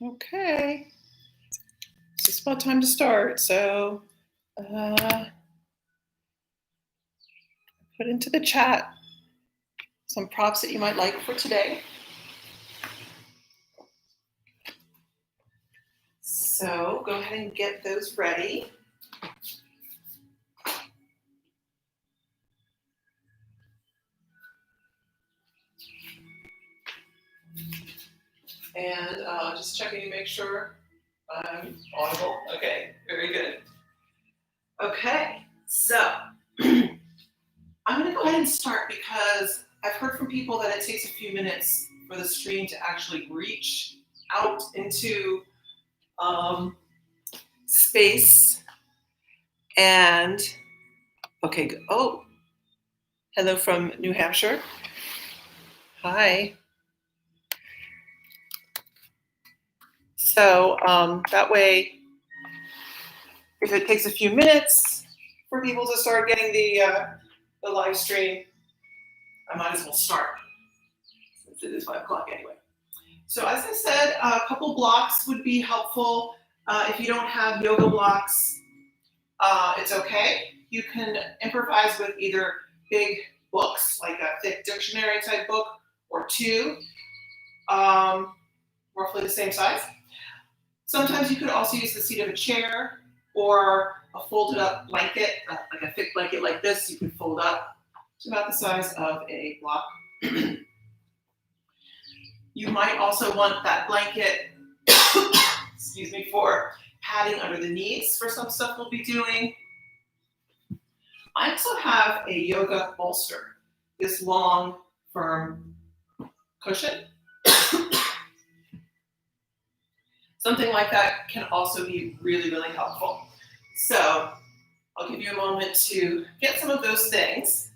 Okay, it's just about time to start. So put into the chat some props that you might like for today. So go ahead and get those ready. And just checking to make sure I'm audible. Okay, very good. Okay, so I'm going to go ahead and start because I've heard from people that it takes a few minutes for the stream to actually reach out into space. And okay, good. Oh, hello from New Hampshire. Hi. So that way, if it takes a few minutes for people to start getting the live stream, I might as well start since it is 5 o'clock anyway. So as I said, a couple blocks would be helpful. If you don't have yoga blocks, it's okay. You can improvise with either big books, like a thick dictionary type book, or two, roughly the same size. Sometimes you could also use the seat of a chair or a folded up blanket, like a thick blanket like this. You can fold up to about the size of a block. You might also want that blanket, excuse me, for padding under the knees for some stuff we'll be doing. I also have a yoga bolster, this long, firm cushion. Something like that can also be really, really helpful. So I'll give you a moment to get some of those things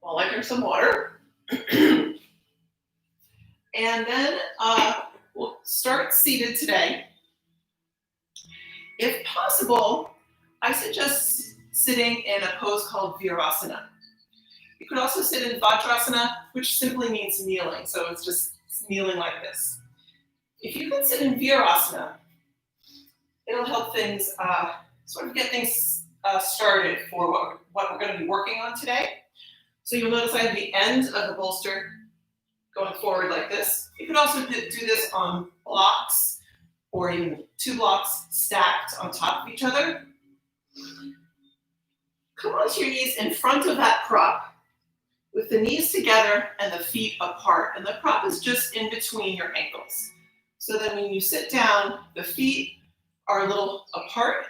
while I drink some water. And then we'll start seated today. If possible, I suggest sitting in a pose called Virasana. You could also sit in Vajrasana, which simply means kneeling. So it's just kneeling like this. If you can sit in Virasana, it'll help things sort of get things started for what we're going to be working on today. So you'll notice I have the end of the bolster going forward like this. You could also do this on blocks or even 2 blocks stacked on top of each other. Come onto your knees in front of that prop with the knees together and the feet apart. And the prop is just in between your ankles. So then when you sit down, the feet are a little apart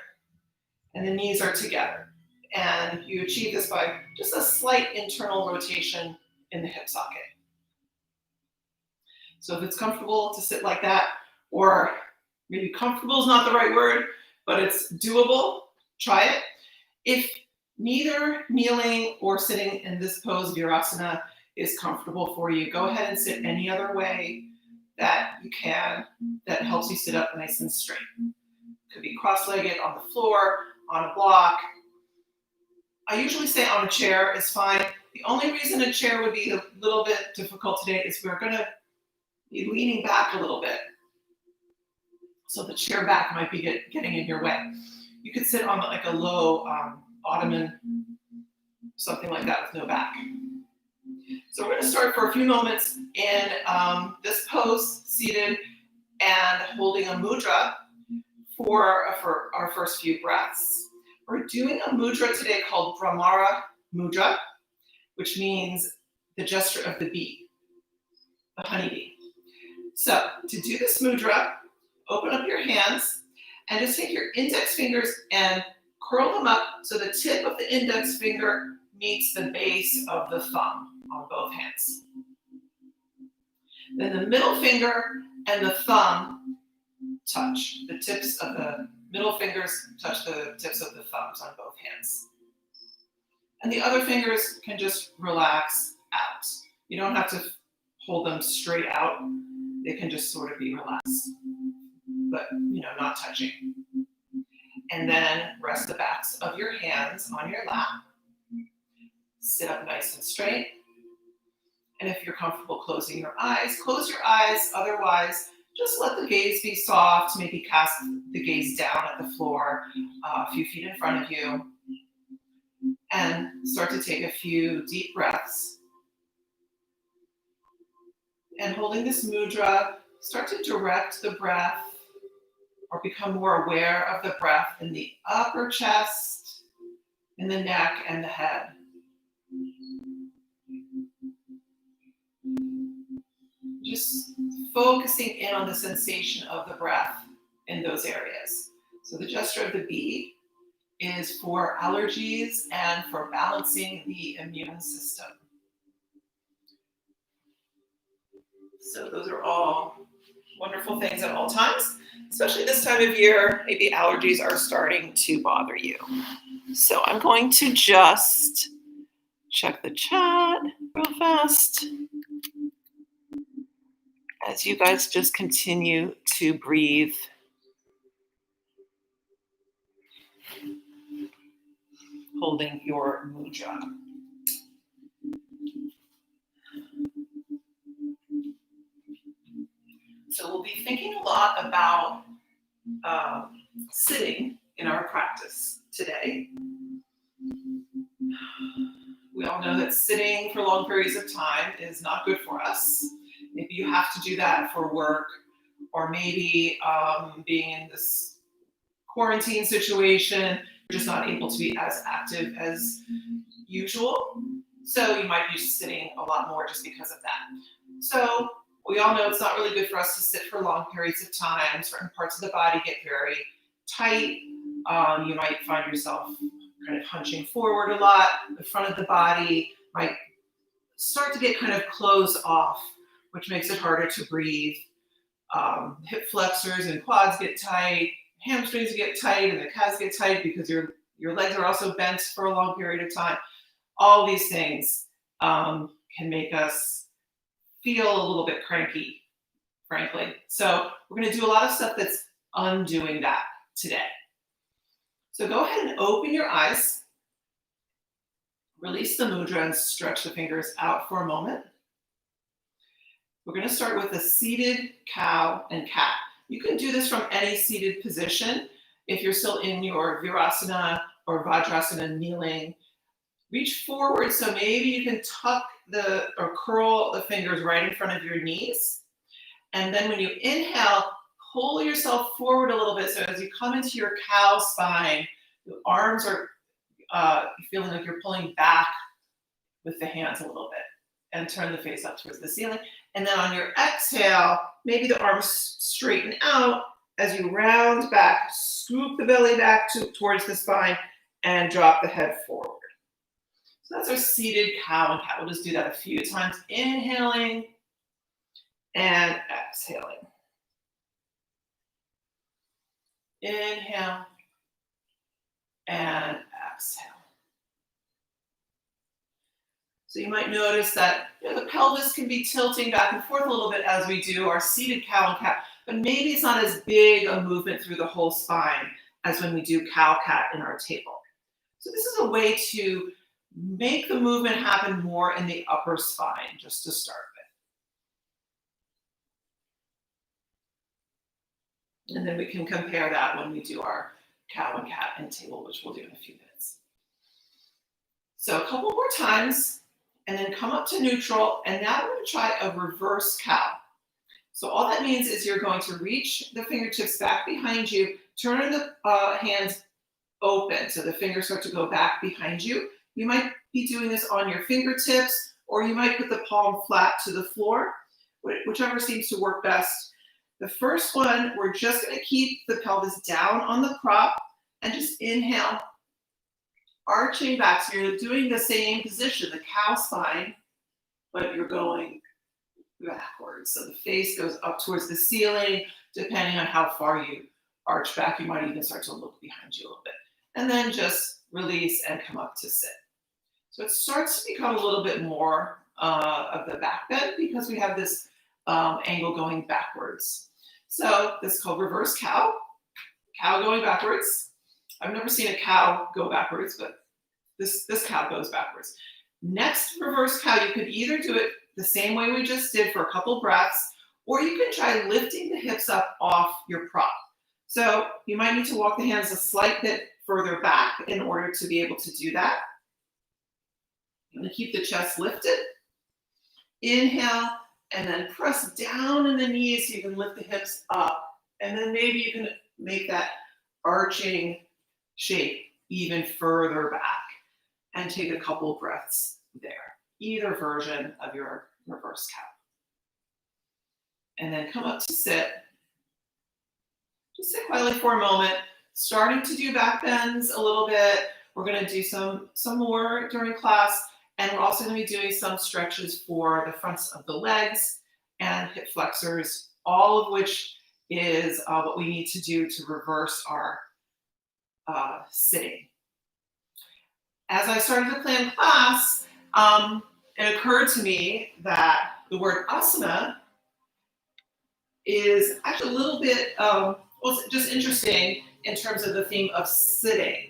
and the knees are together. And you achieve this by just a slight internal rotation in the hip socket. So if it's comfortable to sit like that, or maybe comfortable is not the right word, but it's doable, try it. If neither kneeling or sitting in this pose, Virasana, is comfortable for you, go ahead and sit any other way that you can that helps you sit up nice and straight. It could be cross-legged on the floor, on a block. I usually say on a chair is fine. The only reason a chair would be a little bit difficult today is we're going to be leaning back a little bit. So the chair back might be getting in your way. You could sit on like a low ottoman, something like that with no back. So we're going to start for a few moments in this pose, seated and holding a mudra for our first few breaths. We're doing a mudra today called Bhramara Mudra, which means the gesture of the bee, the honeybee. So to do this mudra, open up your hands and just take your index fingers and curl them up so the tip of the index finger meets the base of the thumb on both hands. Then the middle finger and the thumb touch. The tips of the middle fingers touch the tips of the thumbs on both hands. And the other fingers can just relax out. You don't have to hold them straight out. They can just sort of be relaxed, but not touching. And then rest the backs of your hands on your lap. Sit up nice and straight. And if you're comfortable closing your eyes, close your eyes. Otherwise, just let the gaze be soft. Maybe cast the gaze down at the floor a few feet in front of you. And start to take a few deep breaths. And holding this mudra, start to direct the breath or become more aware of the breath in the upper chest, in the neck, and the head. Just focusing in on the sensation of the breath in those areas. So the gesture of the bead is for allergies and for balancing the immune system. So those are all wonderful things at all times, especially this time of year. Maybe allergies are starting to bother you. So I'm going to just check the chat real fast as you guys just continue to breathe. Holding your mudra. So we'll be thinking a lot about sitting in our practice today. We all know that sitting for long periods of time is not good for us. Maybe you have to do that for work, or maybe being in this quarantine situation, you're just not able to be as active as usual. So you might be sitting a lot more just because of that. So we all know it's not really good for us to sit for long periods of time. Certain parts of the body get very tight. You might find yourself kind of hunching forward a lot. The front of the body might start to get kind of closed off, which makes it harder to breathe. Hip flexors and quads get tight. Hamstrings get tight, and the calves get tight because your legs are also bent for a long period of time. All these things can make us feel a little bit cranky, frankly. So we're going to do a lot of stuff that's undoing that today. So go ahead and open your eyes. Release the mudra and stretch the fingers out for a moment. We're going to start with a seated cow and cat. You can do this from any seated position. If you're still in your virasana or vajrasana kneeling, reach forward so maybe you can tuck or curl the fingers right in front of your knees. And then when you inhale, pull yourself forward a little bit. So as you come into your cow spine, the arms are feeling like you're pulling back with the hands a little bit, and turn the face up towards the ceiling. And then on your exhale, maybe the arms straighten out as you round back, scoop the belly back towards the spine, and drop the head forward. So that's our seated cow and cat. We'll just do that a few times, inhaling and exhaling. Inhale and exhale. So you might notice that the pelvis can be tilting back and forth a little bit as we do our seated cow and cat, but maybe it's not as big a movement through the whole spine as when we do cow-cat in our table. So this is a way to make the movement happen more in the upper spine, just to start with. And then we can compare that when we do our cow and cat and table, which we'll do in a few minutes. So a couple more times, and then come up to neutral. And now we're going to try a reverse cow. So all that means is you're going to reach the fingertips back behind you, turn the hands open so the fingers start to go back behind you. You might be doing this on your fingertips, or you might put the palm flat to the floor, whichever seems to work best. The first one, we're just going to keep the pelvis down on the prop and just inhale, arching back. So you're doing the same position, the cow spine, but you're going backwards. So the face goes up towards the ceiling. Depending on how far you arch back, you might even start to look behind you a little bit. And then just release and come up to sit. So it starts to become a little bit more of the back bend because we have this angle going backwards. So this is called reverse cow. Cow going backwards. I've never seen a cow go backwards, but this cow goes backwards. Next reverse cow, you could either do it the same way we just did for a couple breaths, or you can try lifting the hips up off your prop. So you might need to walk the hands a slight bit further back in order to be able to do that. I'm gonna keep the chest lifted. Inhale, and then press down in the knees so you can lift the hips up. And then maybe you can make that arching shape even further back and take a couple breaths there. Either version of your reverse cow. And then come up to sit. Just sit quietly for a moment, starting to do back bends a little bit. We're gonna do some more during class, and we're also gonna be doing some stretches for the fronts of the legs and hip flexors, all of which is what we need to do to reverse our sitting. As I started to plan class, it occurred to me that the word asana is actually a little bit, it's just interesting in terms of the theme of sitting.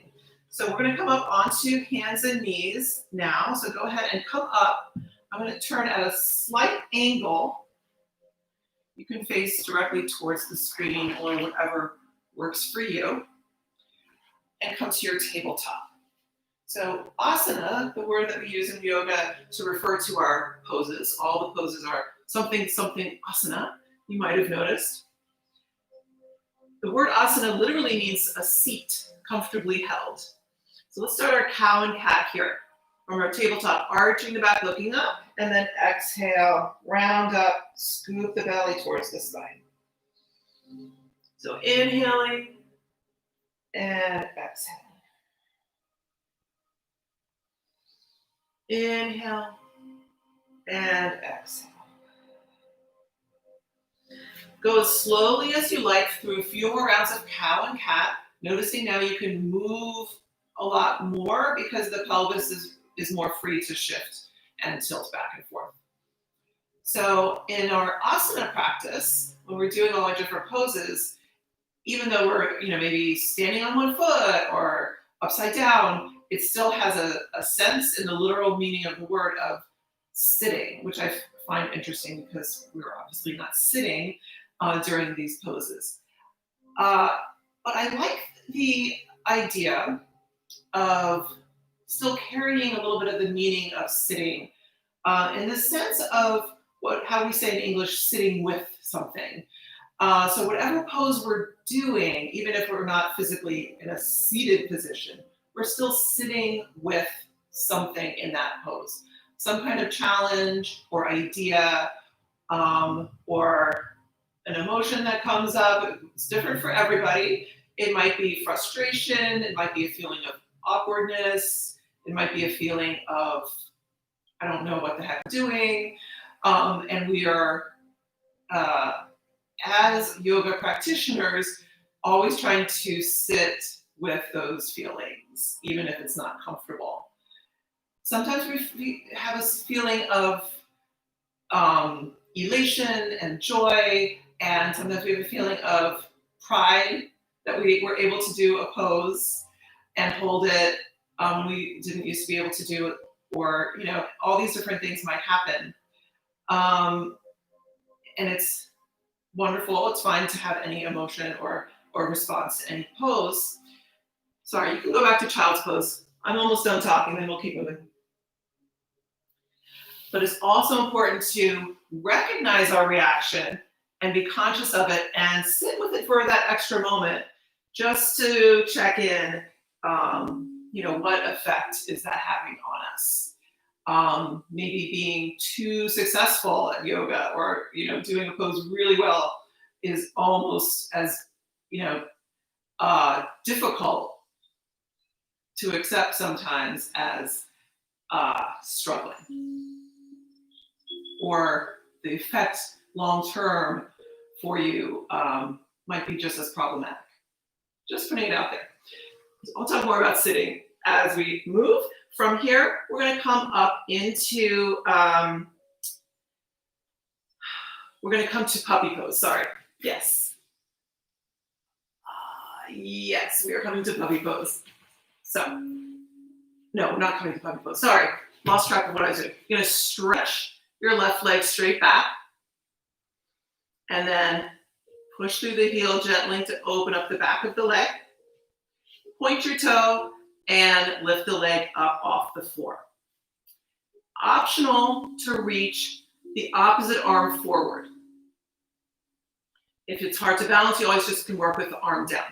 So we're gonna come up onto hands and knees now. So go ahead and come up. I'm gonna turn at a slight angle. You can face directly towards the screen or whatever works for you. And come to your tabletop. So asana, the word that we use in yoga to refer to our poses, all the poses are something asana, you might have noticed. The word asana literally means a seat comfortably held. So let's start our cow and cat here. From our tabletop, arching the back, looking up, and then exhale, round up, scoop the belly towards the spine. So inhaling and exhaling. Inhale and exhale. Go as slowly as you like through a few more rounds of cow and cat. Noticing now you can move a lot more because the pelvis is more free to shift and tilt back and forth. So in our asana practice, when we're doing all our different poses, even though we're maybe standing on one foot or upside down, it still has a sense in the literal meaning of the word of sitting, which I find interesting because we're obviously not sitting during these poses. But I like the idea of still carrying a little bit of the meaning of sitting in the sense of how we say in English, sitting with something. So whatever pose we're doing, even if we're not physically in a seated position, we're still sitting with something in that pose. Some kind of challenge or idea or an emotion that comes up. It's different for everybody. It might be frustration. It might be a feeling of awkwardness. It might be a feeling of, I don't know what the heck I'm doing. And we are, as yoga practitioners, always trying to sit with those feelings, even if it's not comfortable. Sometimes we have a feeling of elation and joy, and sometimes we have a feeling of pride that we were able to do a pose and hold it when we didn't used to be able to do it, or all these different things might happen. And it's wonderful. It's fine to have any emotion or response to any pose. Sorry, you can go back to child's pose. I'm almost done talking, then we'll keep moving. But it's also important to recognize our reaction and be conscious of it and sit with it for that extra moment just to check in, what effect is that having on us? Maybe being too successful at yoga or, doing a pose really well is almost as, difficult to accept sometimes as struggling. Or the effect long-term for you might be just as problematic. Just putting it out there. I'll talk more about sitting as we move. From here, we're going to come up into, we're going to come to puppy pose. Sorry. Yes. Yes, we are coming to puppy pose. So, no, we're not coming to puppy pose. Sorry. Lost track of what I was doing. You're going to stretch your left leg straight back. And then push through the heel gently to open up the back of the leg. Point your toe and lift the leg up off the floor. Optional to reach the opposite arm forward. If it's hard to balance, you always just can work with the arm down.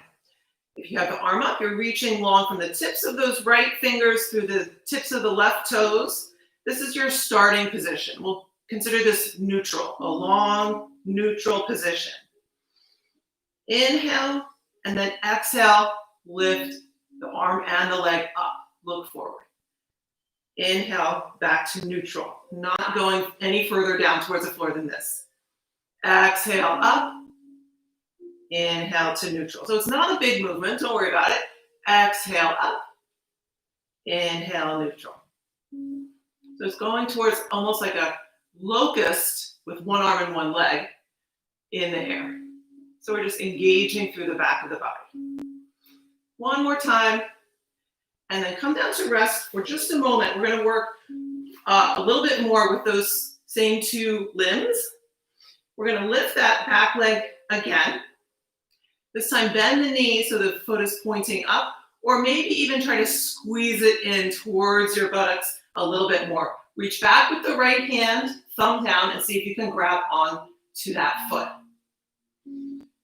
If you have the arm up, you're reaching long from the tips of those right fingers through the tips of the left toes. This is your starting position. We'll consider this neutral, a long neutral position. Inhale, and then exhale, lift the arm and the leg up, look forward. Inhale, back to neutral, not going any further down towards the floor than this. Exhale, up. Inhale to neutral. So it's not a big movement, don't worry about it. Exhale, up. Inhale, neutral. So it's going towards almost like a locust with one arm and one leg in the air. So we're just engaging through the back of the body. One more time, and then come down to rest for just a moment. We're going to work a little bit more with those same two limbs. We're going to lift that back leg again. This time, bend the knee so the foot is pointing up, or maybe even try to squeeze it in towards your buttocks a little bit more. Reach back with the right hand, thumb down, and see if you can grab on to that foot.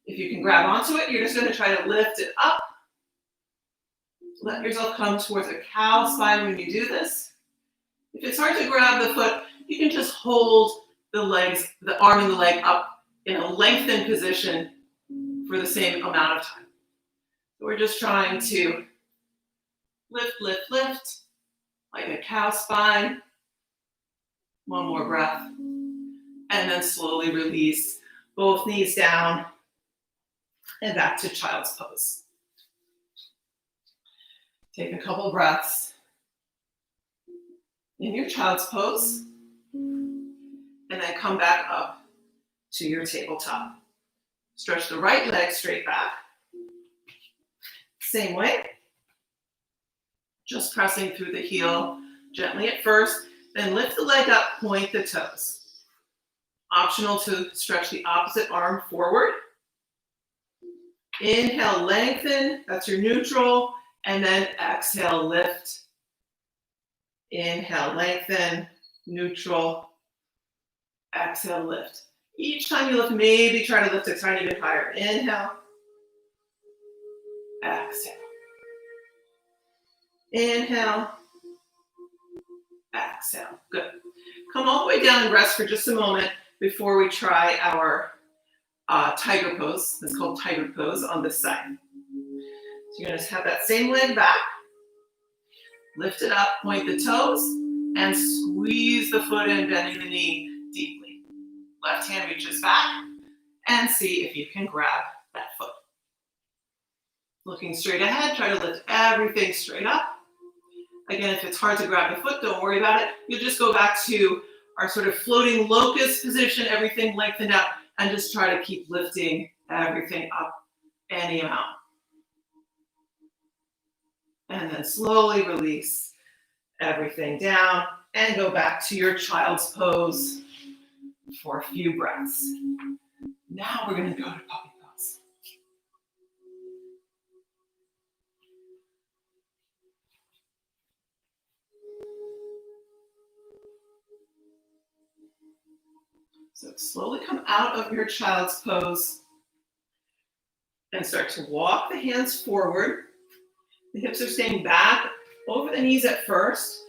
If you can grab onto it, you're just going to try to lift it up. Let yourself come towards a cow spine when you do this. If it's hard to grab the foot, you can just hold the legs, the arm and the leg up in a lengthened position for the same amount of time. So we're just trying to lift, lift, lift, like a cow spine. One more breath. And then slowly release both knees down and back to child's pose. Take a couple breaths in your child's pose, and then come back up to your tabletop. Stretch the right leg straight back. Same way. Just pressing through the heel gently at first, then lift the leg up, point the toes. Optional to stretch the opposite arm forward. Inhale, lengthen, that's your neutral, and then exhale, lift. Inhale, lengthen, neutral, exhale, lift. Each time you lift, maybe try to lift a tiny bit higher. Inhale, exhale. Inhale, exhale. Good. Come all the way down and rest for just a moment before we try our tiger pose. It's called tiger pose on this side. So you're going to have that same leg back. Lift it up, point the toes, and squeeze the foot in, bending the knee deeply. Left hand reaches back, and see if you can grab that foot. Looking straight ahead, try to lift everything straight up. Again, if it's hard to grab the foot, don't worry about it. You'll just go back to our sort of floating locust position, everything lengthened out, and just try to keep lifting everything up any amount. And then slowly release everything down and go back to your child's pose for a few breaths. Now we're going to go to puppy pose. So slowly come out of your child's pose and start to walk the hands forward. The hips are staying back over the knees at first.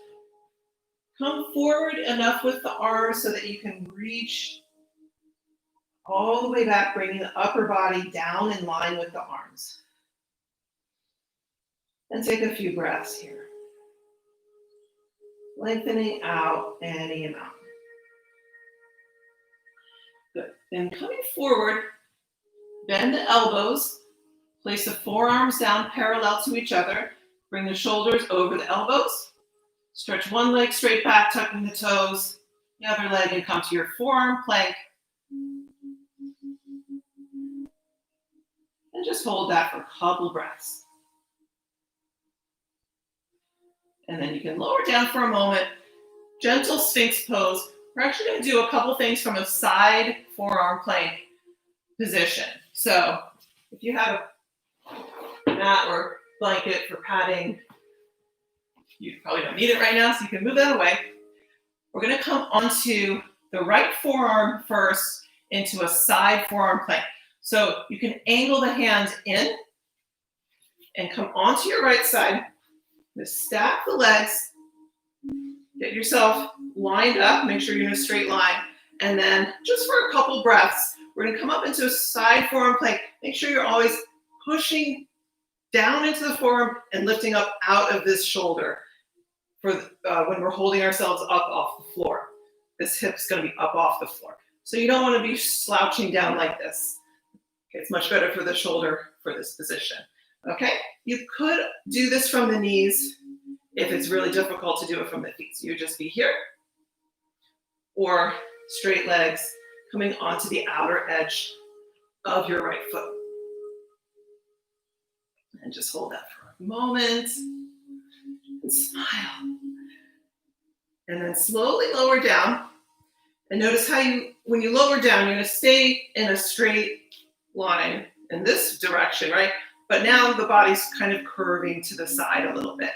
Come forward enough with the arms so that you can reach all the way back, bringing the upper body down in line with the arms. And take a few breaths here. Lengthening out any amount. Good. Then coming forward, bend the elbows. Place the forearms down parallel to each other. Bring the shoulders over the elbows. Stretch one leg straight back, tucking the toes. The other leg, and come to your forearm plank. And just hold that for a couple breaths. And then you can lower down for a moment. Gentle Sphinx pose. we're actually going to do a couple things from a side forearm plank position. So if you have a mat or blanket for padding, you probably don't need it right now, so you can move that away. We're going to come onto the right forearm first into a side forearm plank. So you can angle the hands in and come onto your right side. Just stack the legs, get yourself lined up, make sure you're in a straight line, and then just for a couple breaths, we're going to come up into a side forearm plank. Make sure you're always pushing down into the forearm and lifting up out of this shoulder for when we're holding ourselves up off the floor. This hip's going to be up off the floor. So you don't want to be slouching down like this. Okay, it's much better for the shoulder for this position. Okay, you could do this from the knees if it's really difficult to do it from the feet. So you would just be here, or straight legs coming onto the outer edge of your right foot. And just hold that for a moment and smile. And then slowly lower down. And notice how when you lower down, you're going to stay in a straight line in this direction, right? But now the body's kind of curving to the side a little bit.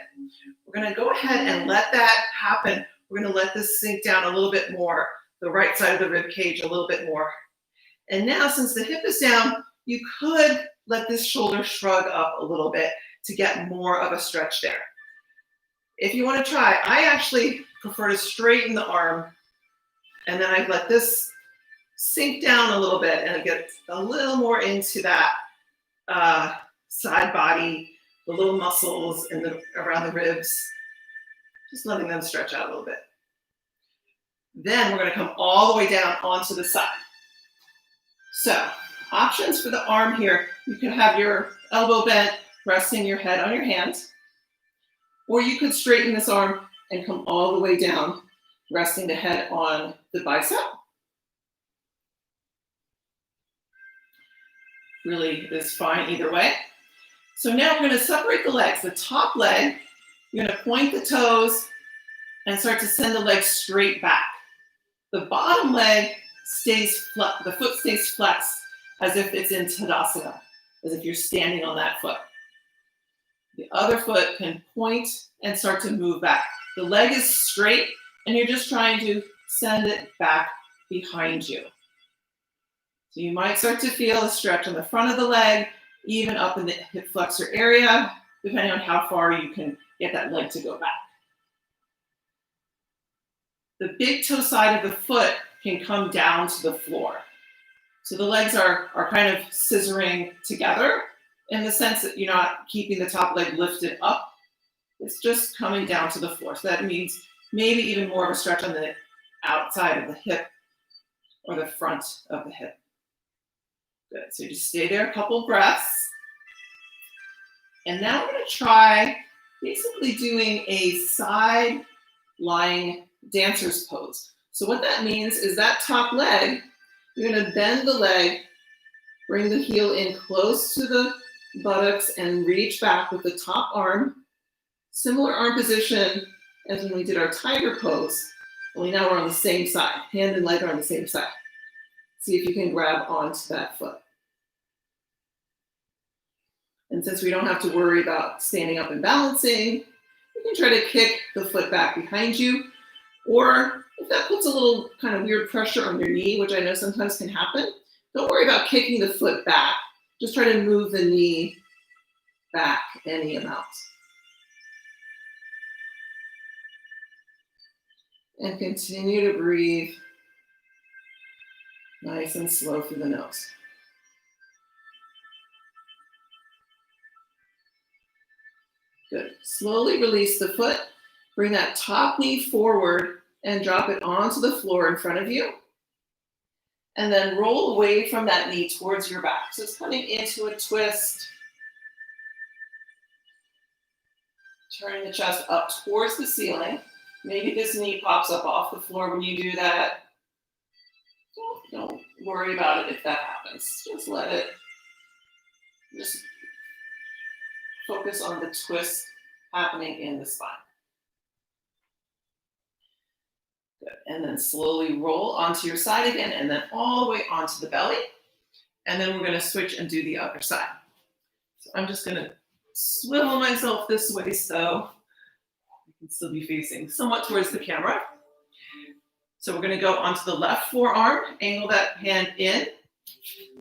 We're going to go ahead and let that happen. We're going to let this sink down a little bit more, the right side of the rib cage a little bit more. And now, since the hip is down, you could let this shoulder shrug up a little bit to get more of a stretch there. If you want to try, I actually prefer to straighten the arm, and then I let this sink down a little bit and it gets a little more into that side body, the little muscles around the ribs, just letting them stretch out a little bit. Then we're going to come all the way down onto the side. So options for the arm here, you can have your elbow bent, resting your head on your hands, or you could straighten this arm and come all the way down, resting the head on the bicep. Really is fine either way. So now we're going to separate the legs. The top leg, you're going to point the toes and start to send the leg straight back. The bottom leg stays flat, the foot stays flexed as if it's in Tadasana, as if you're standing on that foot. The other foot can point and start to move back. The leg is straight and you're just trying to send it back behind you. So you might start to feel a stretch on the front of the leg, even up in the hip flexor area, depending on how far you can get that leg to go back. The big toe side of the foot can come down to the floor. So the legs are kind of scissoring together in the sense that you're not keeping the top leg lifted up. It's just coming down to the floor. So that means maybe even more of a stretch on the outside of the hip or the front of the hip. Good, so just stay there a couple breaths. And now we're going to try basically doing a side lying dancer's pose. So what that means is that top leg, you're going to bend the leg, bring the heel in close to the buttocks and reach back with the top arm. Similar arm position as when we did our tiger pose, only now we're on the same side. Hand and leg are on the same side. See if you can grab onto that foot. And since we don't have to worry about standing up and balancing, you can try to kick the foot back behind you. Or if that puts a little kind of weird pressure on your knee, which I know sometimes can happen, don't worry about kicking the foot back. Just try to move the knee back any amount. And continue to breathe nice and slow through the nose. Good. Slowly release the foot. Bring that top knee forward and drop it onto the floor in front of you. And then roll away from that knee towards your back. So it's coming into a twist. Turning the chest up towards the ceiling. Maybe this knee pops up off the floor when you do that. Don't worry about it if that happens. Just let it, just focus on the twist happening in the spine. Good. And then slowly roll onto your side again, and then all the way onto the belly. And then we're going to switch and do the other side. So I'm just going to swivel myself this way so I can still be facing somewhat towards the camera. So we're going to go onto the left forearm, angle that hand in,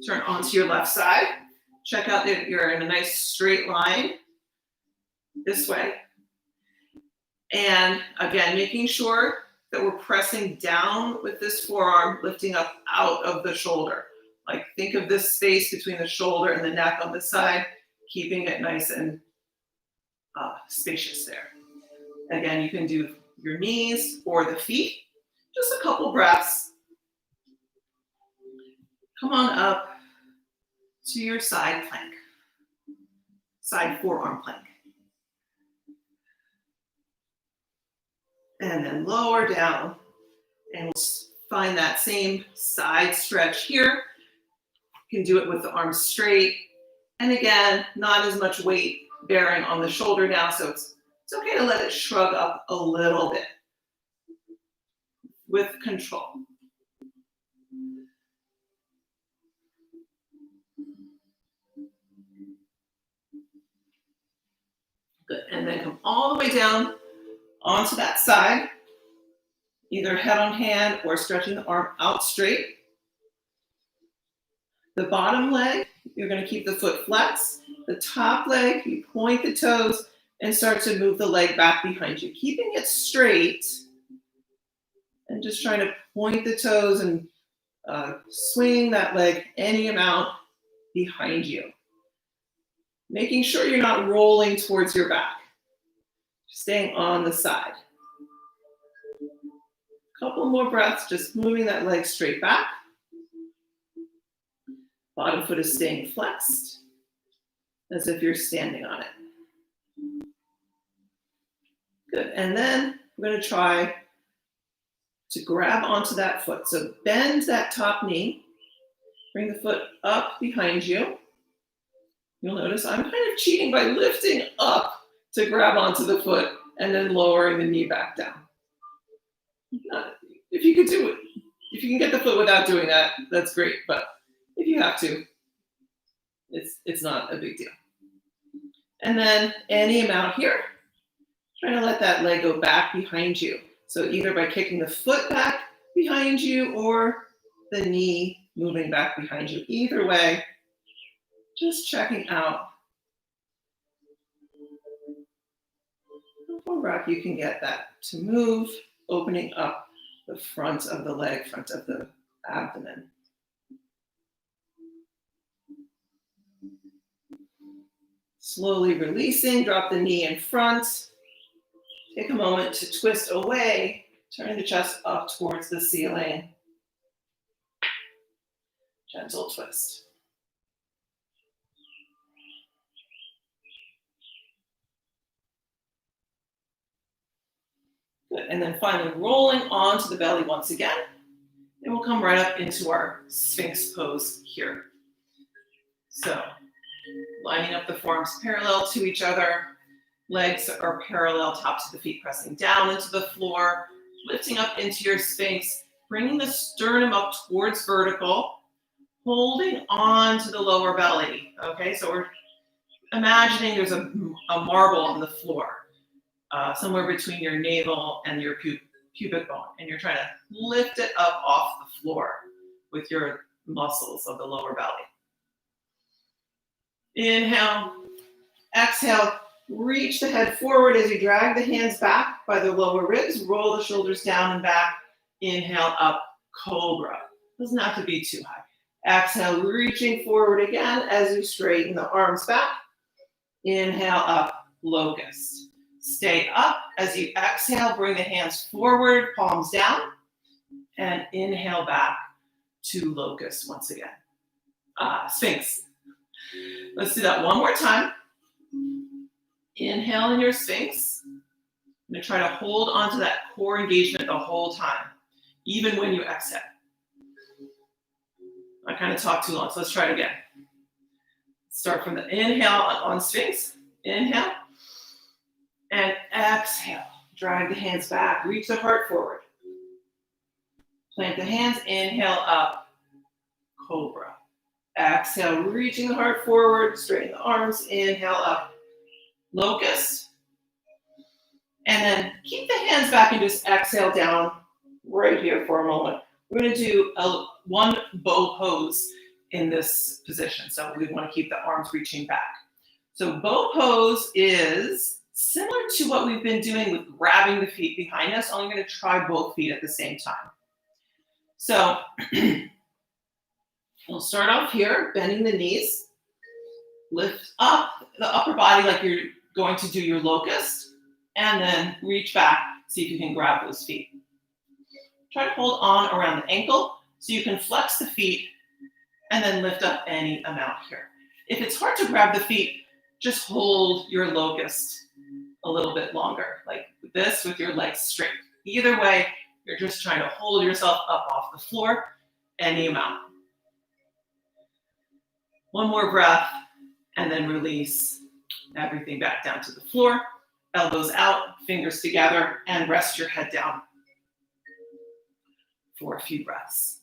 turn onto your left side. Check out that you're in a nice straight line this way. And again, making sure that we're pressing down with this forearm, lifting up out of the shoulder. Like think of this space between the shoulder and the neck on this side, keeping it nice and spacious there. Again, you can do your knees or the feet. Just a couple breaths. Come on up to your side plank, side forearm plank. And then lower down, and we'll find that same side stretch here. You can do it with the arms straight. And again, not as much weight bearing on the shoulder now, so it's okay to let it shrug up a little bit with control. Good, and then come all the way down onto that side, either head on hand or stretching the arm out straight. The bottom leg, you're going to keep the foot flexed. The top leg, you point the toes and start to move the leg back behind you, keeping it straight and just trying to point the toes and swing that leg any amount behind you. Making sure you're not rolling towards your back. Staying on the side. Couple more breaths, just moving that leg straight back. Bottom foot is staying flexed, as if you're standing on it. Good, and then we're going to try to grab onto that foot. So bend that top knee, bring the foot up behind you. You'll notice I'm kind of cheating by lifting up to grab onto the foot and then lowering the knee back down. If you could do it, if you can get the foot without doing that, that's great. But if you have to, it's not a big deal. And then any amount here, trying to let that leg go back behind you. So either by kicking the foot back behind you or the knee moving back behind you. Either way, just checking out how far back you can get that to move, opening up the front of the leg, front of the abdomen. Slowly releasing, drop the knee in front. Take a moment to twist away, turn the chest up towards the ceiling. Gentle twist. Good, and then finally rolling onto the belly once again. And we'll come right up into our Sphinx pose here. So, lining up the forearms parallel to each other. Legs are parallel, tops of the feet pressing down into the floor. Lifting up into your Sphinx. Bringing the sternum up towards vertical. Holding on to the lower belly. Okay, so we're imagining there's a marble on the floor. Somewhere between your navel and your pubic bone. And you're trying to lift it up off the floor with your muscles of the lower belly. Inhale, exhale, reach the head forward as you drag the hands back by the lower ribs, roll the shoulders down and back. Inhale up, cobra. Doesn't have to be too high. Exhale, reaching forward again as you straighten the arms back. Inhale up, locust. Stay up as you exhale, bring the hands forward, palms down, and inhale back to locust once again. Sphinx. Let's do that one more time. Inhale in your Sphinx. I'm going to try to hold onto that core engagement the whole time, even when you exhale. I kind of talked too long, so let's try it again. Start from the inhale on Sphinx. Inhale. And exhale. Drag the hands back. Reach the heart forward. Plant the hands, inhale up, cobra. Exhale, reaching the heart forward, straighten the arms, inhale up, locust. And then keep the hands back and just exhale down right here for a moment. We're going to do one bow pose in this position. So we want to keep the arms reaching back. So bow pose is similar to what we've been doing with grabbing the feet behind us. Only going to try both feet at the same time. So we'll start off here, bending the knees. Lift up the upper body like you're going to do your locust. And then reach back, see if you can grab those feet. Try to hold on around the ankle so you can flex the feet and then lift up any amount here. If it's hard to grab the feet, just hold your locust a little bit longer, like this with your legs straight. Either way, you're just trying to hold yourself up off the floor, any amount. One more breath, and then release everything back down to the floor. Elbows out, fingers together, and rest your head down for a few breaths.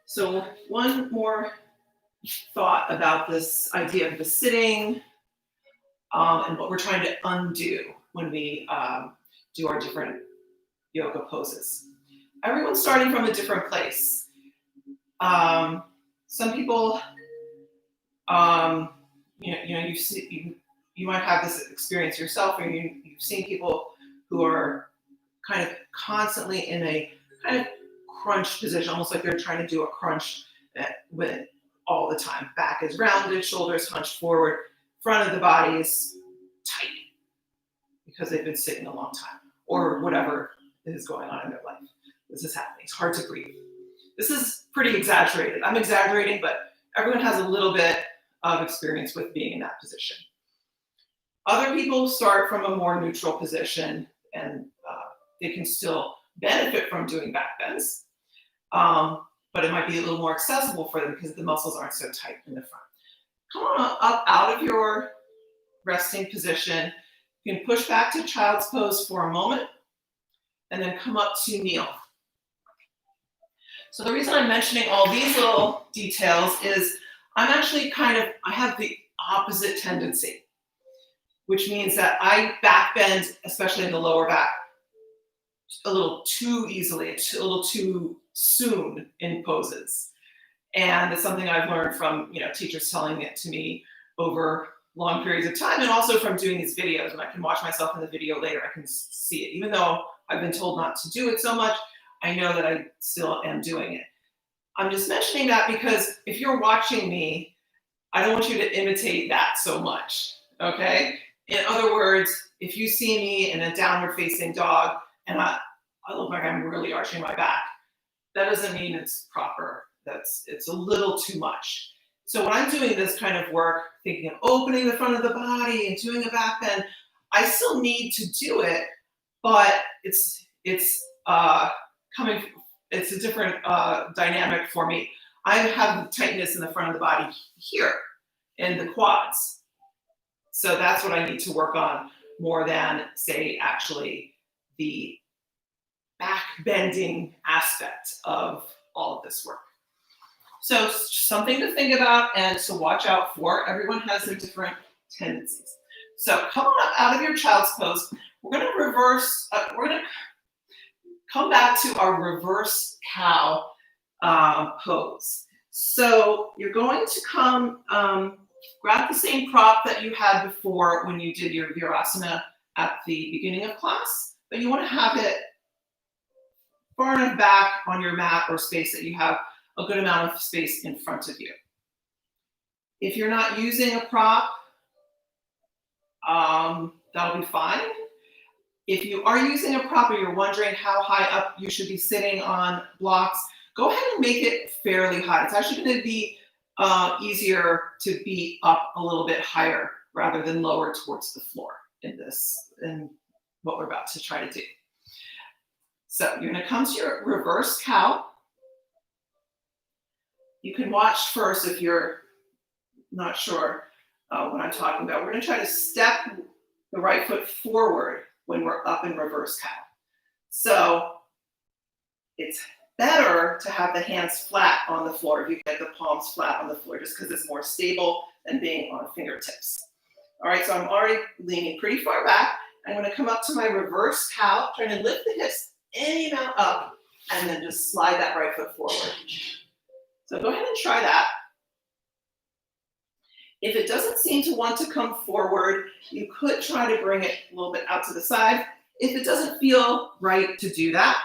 So one more thought about this idea of the sitting and what we're trying to undo when we do our different yoga poses. Everyone's starting from a different place. Some people, you might have this experience yourself, or you've seen people who are kind of constantly in a kind of crunch position, almost like they're trying to do a crunch with all the time. Back is rounded, shoulders hunched forward, front of the body is tight because they've been sitting a long time, or whatever is going on in their life. This is happening. It's hard to breathe. This is pretty exaggerated. I'm exaggerating, but everyone has a little bit of experience with being in that position. Other people start from a more neutral position, and they can still benefit from doing back bends, but it might be a little more accessible for them because the muscles aren't so tight in the front. Come on up out of your resting position. You can push back to child's pose for a moment, and then come up to kneel. So the reason I'm mentioning all these little details is I have the opposite tendency, which means that I back bend, especially in the lower back, a little too easily, a little too soon in poses. And it's something I've learned from teachers telling it to me over long periods of time, and also from doing these videos. And I can watch myself in the video later, I can see it. Even though I've been told not to do it so much, I know that I still am doing it. I'm just mentioning that because if you're watching me, I don't want you to imitate that so much, okay? In other words, if you see me in a downward facing dog and I look like I'm really arching my back, that doesn't mean it's proper. It's a little too much. So when I'm doing this kind of work, thinking of opening the front of the body and doing a back bend, I still need to do it, but it's a different dynamic for me. I have the tightness in the front of the body here in the quads. So that's what I need to work on more than, say, actually the back bending aspect of all of this work. So something to think about and to watch out for. Everyone has their different tendencies. So come on up out of your child's pose. We're going to reverse, we're going to come back to our reverse cow pose. So you're going to come, grab the same prop that you had before when you did your virasana at the beginning of class, but you want to have it far enough back on your mat or space that you have a good amount of space in front of you. If you're not using a prop, that'll be fine. If you are using a prop or you're wondering how high up you should be sitting on blocks, go ahead and make it fairly high. It's actually going to be easier to be up a little bit higher rather than lower towards the floor in what we're about to try to do. So you're going to come to your reverse cow. You can watch first if you're not sure. what I'm talking about. We're gonna try to step the right foot forward when we're up in reverse cow. So it's better to have the hands flat on the floor if you get the palms flat on the floor, just because it's more stable than being on fingertips. All right, so I'm already leaning pretty far back. I'm gonna come up to my reverse cow, trying to lift the hips any amount up, and then just slide that right foot forward. So go ahead and try that. If it doesn't seem to want to come forward, you could try to bring it a little bit out to the side. If it doesn't feel right to do that,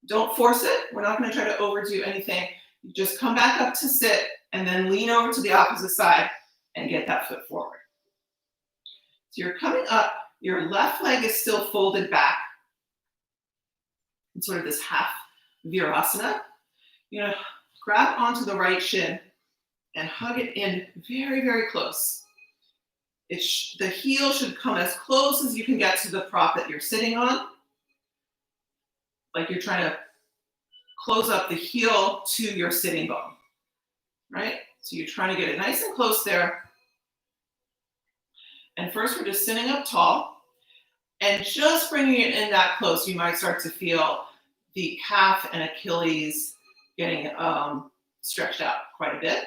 don't force it. We're not going to try to overdo anything. You just come back up to sit and then lean over to the opposite side and get that foot forward. So you're coming up, your left leg is still folded back in sort of this half virasana. You're going to grab onto the right shin and hug it in very, very close. The heel should come as close as you can get to the prop that you're sitting on. Like you're trying to close up the heel to your sitting bone, right? So you're trying to get it nice and close there. And first we're just sitting up tall and just bringing it in that close. You might start to feel the calf and Achilles getting stretched out quite a bit.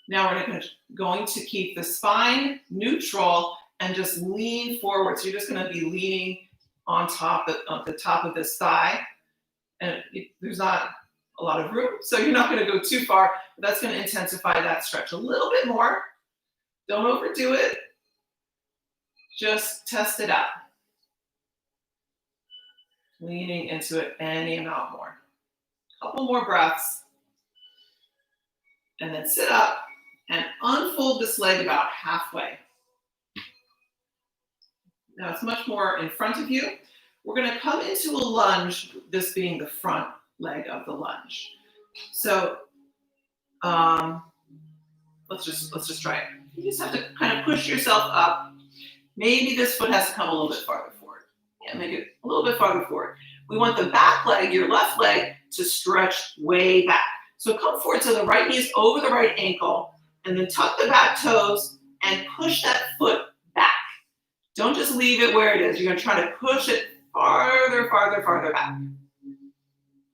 Now we're going to keep the spine neutral and just lean forward. So you're just going to be leaning on top of the top of this thigh. And there's not a lot of room, so you're not going to go too far. But that's going to intensify that stretch a little bit more. Don't overdo it. Just test it out. Leaning into it any amount more. A couple more breaths. And then sit up and unfold this leg about halfway. Now it's much more in front of you. We're going to come into a lunge, this being the front leg of the lunge. So let's just try it. You just have to kind of push yourself up. Maybe this foot has to come a little bit farther forward. Yeah, make it a little bit farther forward. We want the back leg, your left leg, to stretch way back. So come forward so the right knee is over the right ankle, and then tuck the back toes and push that foot back. Don't just leave it where it is. You're going to try to push it farther, farther, farther back.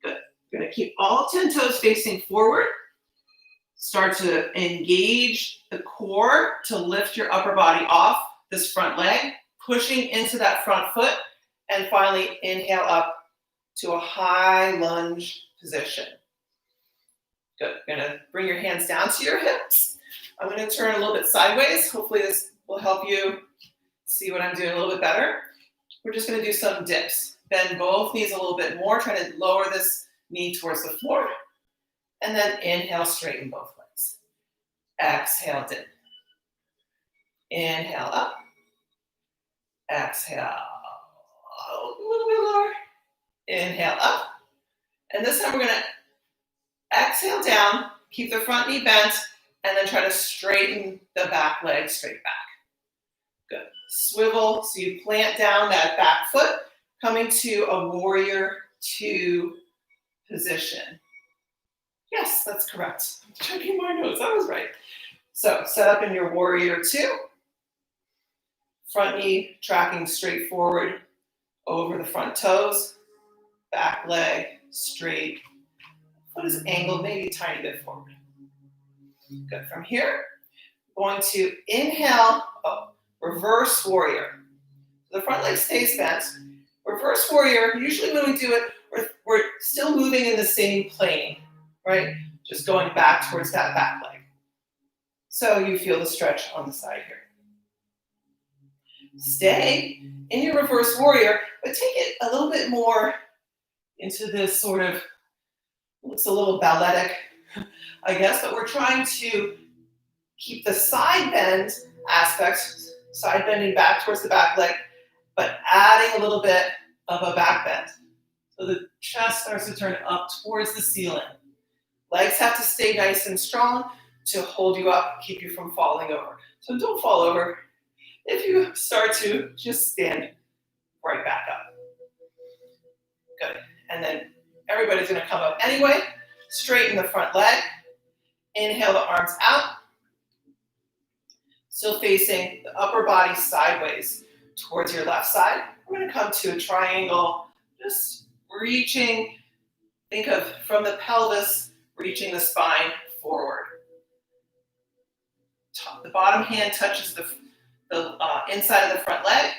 Good. You're going to keep all 10 toes facing forward. Start to engage the core to lift your upper body off this front leg, pushing into that front foot, and finally inhale up to a high lunge position. Good. You're going to bring your hands down to your hips. I'm going to turn a little bit sideways. Hopefully this will help you see what I'm doing a little bit better. We're just going to do some dips. Bend both knees a little bit more, trying to lower this knee towards the floor. And then inhale, straighten both legs. Exhale, dip. Inhale up. Exhale, a little bit lower. Inhale up. And this time we're going to exhale down, keep the front knee bent, and then try to straighten the back leg straight back. Good. Swivel, so you plant down that back foot, coming to a warrior two position. Yes, that's correct. I'm checking my notes, I was right. So set up in your warrior two. Front knee tracking straight forward over the front toes. Back leg straight. Foot is angled maybe a tiny bit forward. Good. From here, going to inhale, reverse warrior. The front leg stays bent. Reverse warrior, usually when we do it, we're still moving in the same plane, right? Just going back towards that back leg. So you feel the stretch on the side here. Stay in your reverse warrior, but take it a little bit more into this sort of, looks a little balletic, I guess, but we're trying to keep the side bend aspect, side bending back towards the back leg, but adding a little bit of a back bend. So the chest starts to turn up towards the ceiling. Legs have to stay nice and strong to hold you up, keep you from falling over. So don't fall over. If you start to, just stand right back up. Good. And then everybody's going to come up anyway. Straighten the front leg. Inhale the arms out. Still facing the upper body sideways towards your left side. We're going to come to a triangle, just reaching, think of from the pelvis, reaching the spine forward. The bottom hand touches the inside of the front leg,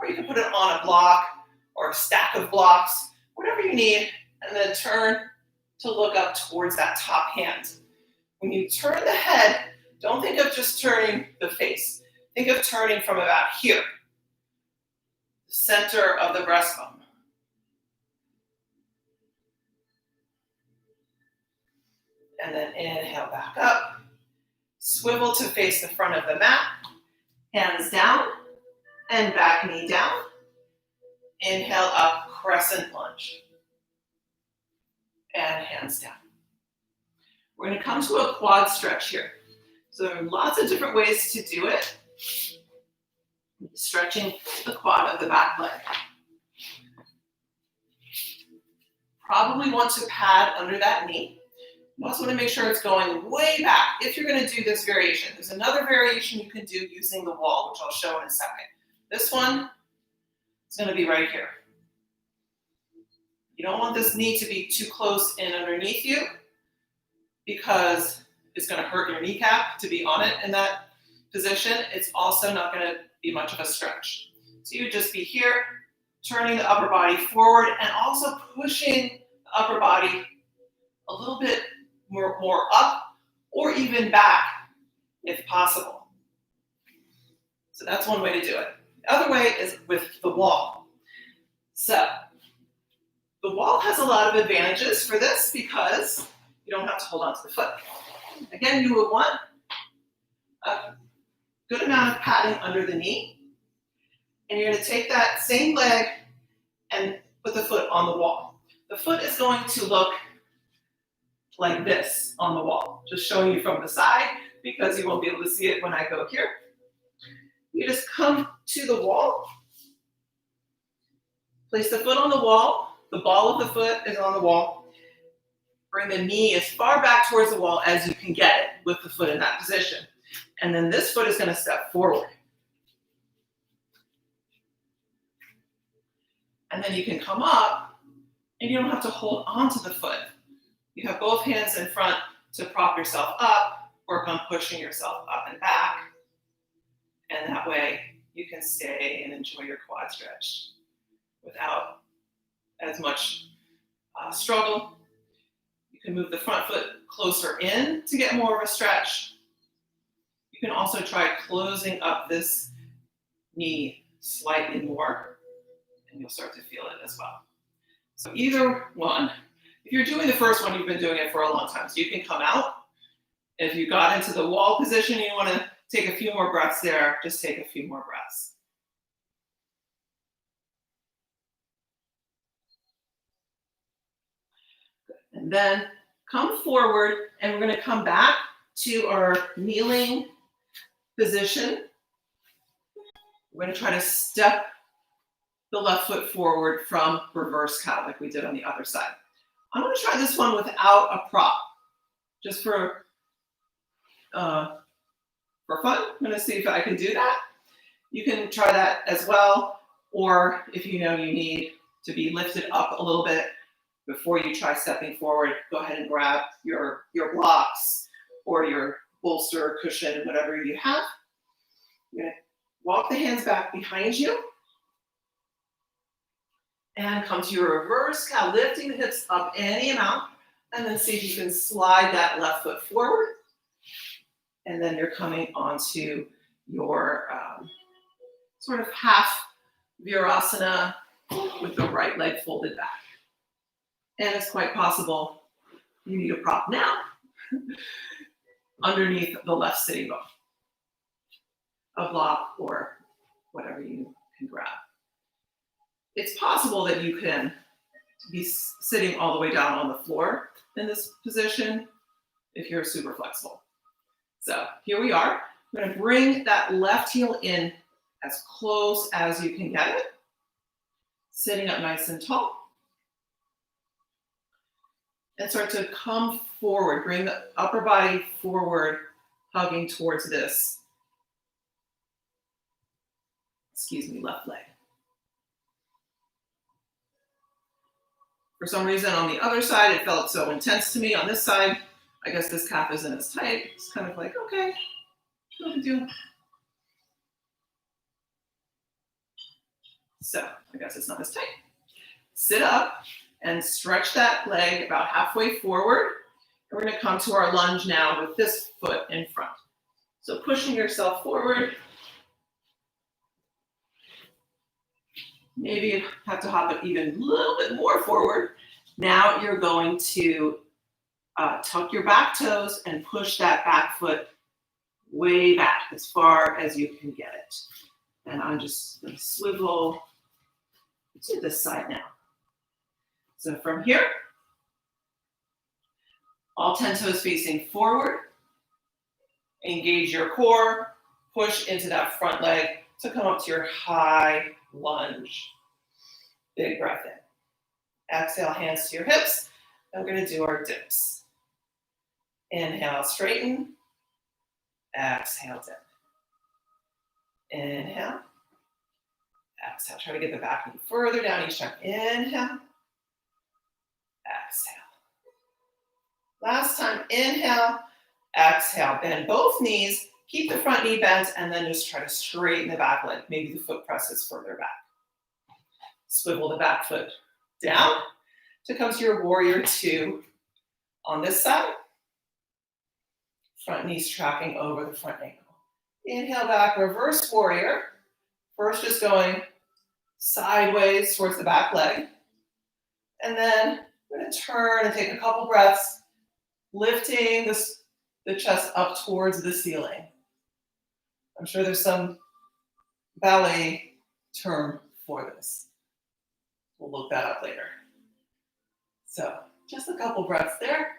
or you can put it on a block or a stack of blocks, whatever you need, and then turn to look up towards that top hand. When you turn the head, don't think of just turning the face. Think of turning from about here, the center of the breastbone. And then inhale back up. Swivel to face the front of the mat. Hands down and back knee down. Inhale up, crescent lunge. And hands down. We're going to come to a quad stretch here. So there are lots of different ways to do it. Stretching the quad of the back leg. Probably want to pad under that knee. You also want to make sure it's going way back if you're going to do this variation. There's another variation you can do using the wall, which I'll show in a second. This one is going to be right here. You don't want this knee to be too close in underneath you because it's going to hurt your kneecap to be on it in that position. It's also not going to be much of a stretch. So you would just be here, turning the upper body forward and also pushing the upper body a little bit more up or even back if possible. So that's one way to do it. The other way is with the wall. So the wall has a lot of advantages for this because you don't have to hold on to the foot. Again, you would want a good amount of padding under the knee. And you're going to take that same leg and put the foot on the wall. The foot is going to look like this on the wall, just showing you from the side because you won't be able to see it when I go here. You just come to the wall, place the foot on the wall, the ball of the foot is on the wall, bring the knee as far back towards the wall as you can get it with the foot in that position. And then this foot is going to step forward. And then you can come up and you don't have to hold on to the foot. You have both hands in front to prop yourself up, work on pushing yourself up and back. And that way you can stay and enjoy your quad stretch without as much struggle. You can move the front foot closer in to get more of a stretch. You can also try closing up this knee slightly more, and you'll start to feel it as well. So either one. If you're doing the first one, you've been doing it for a long time, so you can come out. If you got into the wall position and you want to take a few more breaths there, just take a few more breaths. Good. And then come forward, and we're going to come back to our kneeling position. We're going to try to step the left foot forward from reverse cow like we did on the other side. I'm going to try this one without a prop, just for fun. I'm going to see if I can do that. You can try that as well, or if you know you need to be lifted up a little bit before you try stepping forward, go ahead and grab your blocks or your bolster, cushion, whatever you have. You're going to walk the hands back behind you and come to your reverse cow, lifting the hips up any amount, and then see if you can slide that left foot forward. And then you're coming onto your sort of half virasana with the right leg folded back. And it's quite possible you need a prop now underneath the left sitting bone, a block or whatever you can grab. It's possible that you can be sitting all the way down on the floor in this position if you're super flexible. So here we are. We're going to bring that left heel in as close as you can get it. Sitting up nice and tall. And start to come forward. Bring the upper body forward, hugging towards this left leg. For some reason on the other side, it felt so intense to me. On this side, I guess this calf isn't as tight. It's kind of like, okay, no big deal. So I guess it's not as tight. Sit up and stretch that leg about halfway forward. We're going to come to our lunge now with this foot in front. So pushing yourself forward. Maybe you have to hop it even a little bit more forward. Now you're going to tuck your back toes and push that back foot way back as far as you can get it. And I'm just going to swivel to this side now. So from here, all 10 toes facing forward. Engage your core, push into that front leg to come up to your high lunge. Big breath in. Exhale, hands to your hips. And we're going to do our dips. Inhale, straighten. Exhale, dip. Inhale. Exhale. Try to get the back knee further down each time. Inhale. Exhale. Last time, inhale. Exhale. Bend both knees. Keep the front knee bent, and then just try to straighten the back leg. Maybe the foot presses further back. Swivel the back foot down to come to your warrior two on this side. Front knees tracking over the front ankle. Inhale back, reverse warrior. First just going sideways towards the back leg. And then we're going to turn and take a couple breaths, lifting the chest up towards the ceiling. I'm sure there's some ballet term for this. We'll look that up later. So just a couple breaths there.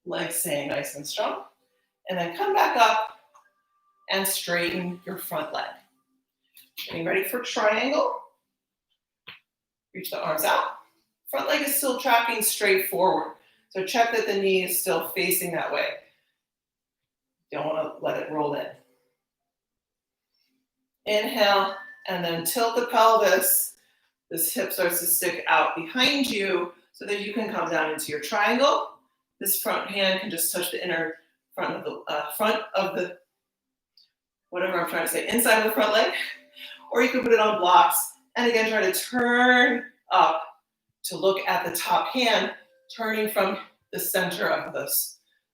Legs staying nice and strong. And then come back up and straighten your front leg. Getting ready for triangle. Reach the arms out. Front leg is still tracking straight forward. So check that the knee is still facing that way. Don't want to let it roll in. Inhale, and then tilt the pelvis. This hip starts to stick out behind you so that you can come down into your triangle. This front hand can just touch the inner front of the, whatever I'm trying to say, inside of the front leg. Or you can put it on blocks. And again, try to turn up to look at the top hand, turning from the center of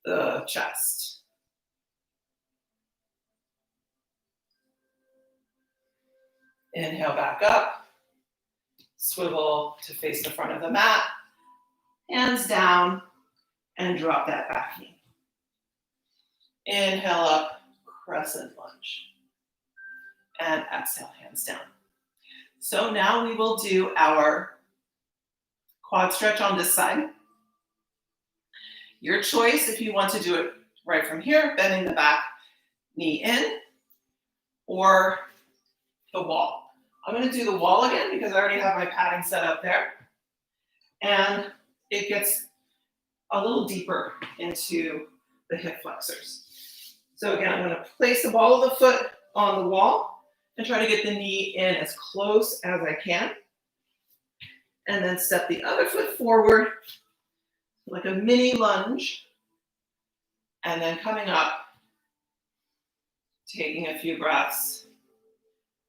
the chest. Inhale back up. Swivel to face the front of the mat. Hands down and drop that back knee. Inhale up, crescent lunge. And exhale, hands down. So now we will do our quad stretch on this side. Your choice if you want to do it right from here, bending the back knee in, or the wall. I'm going to do the wall again because I already have my padding set up there. And it gets a little deeper into the hip flexors. So again, I'm going to place the ball of the foot on the wall and try to get the knee in as close as I can. And then step the other foot forward like a mini lunge. And then coming up, taking a few breaths.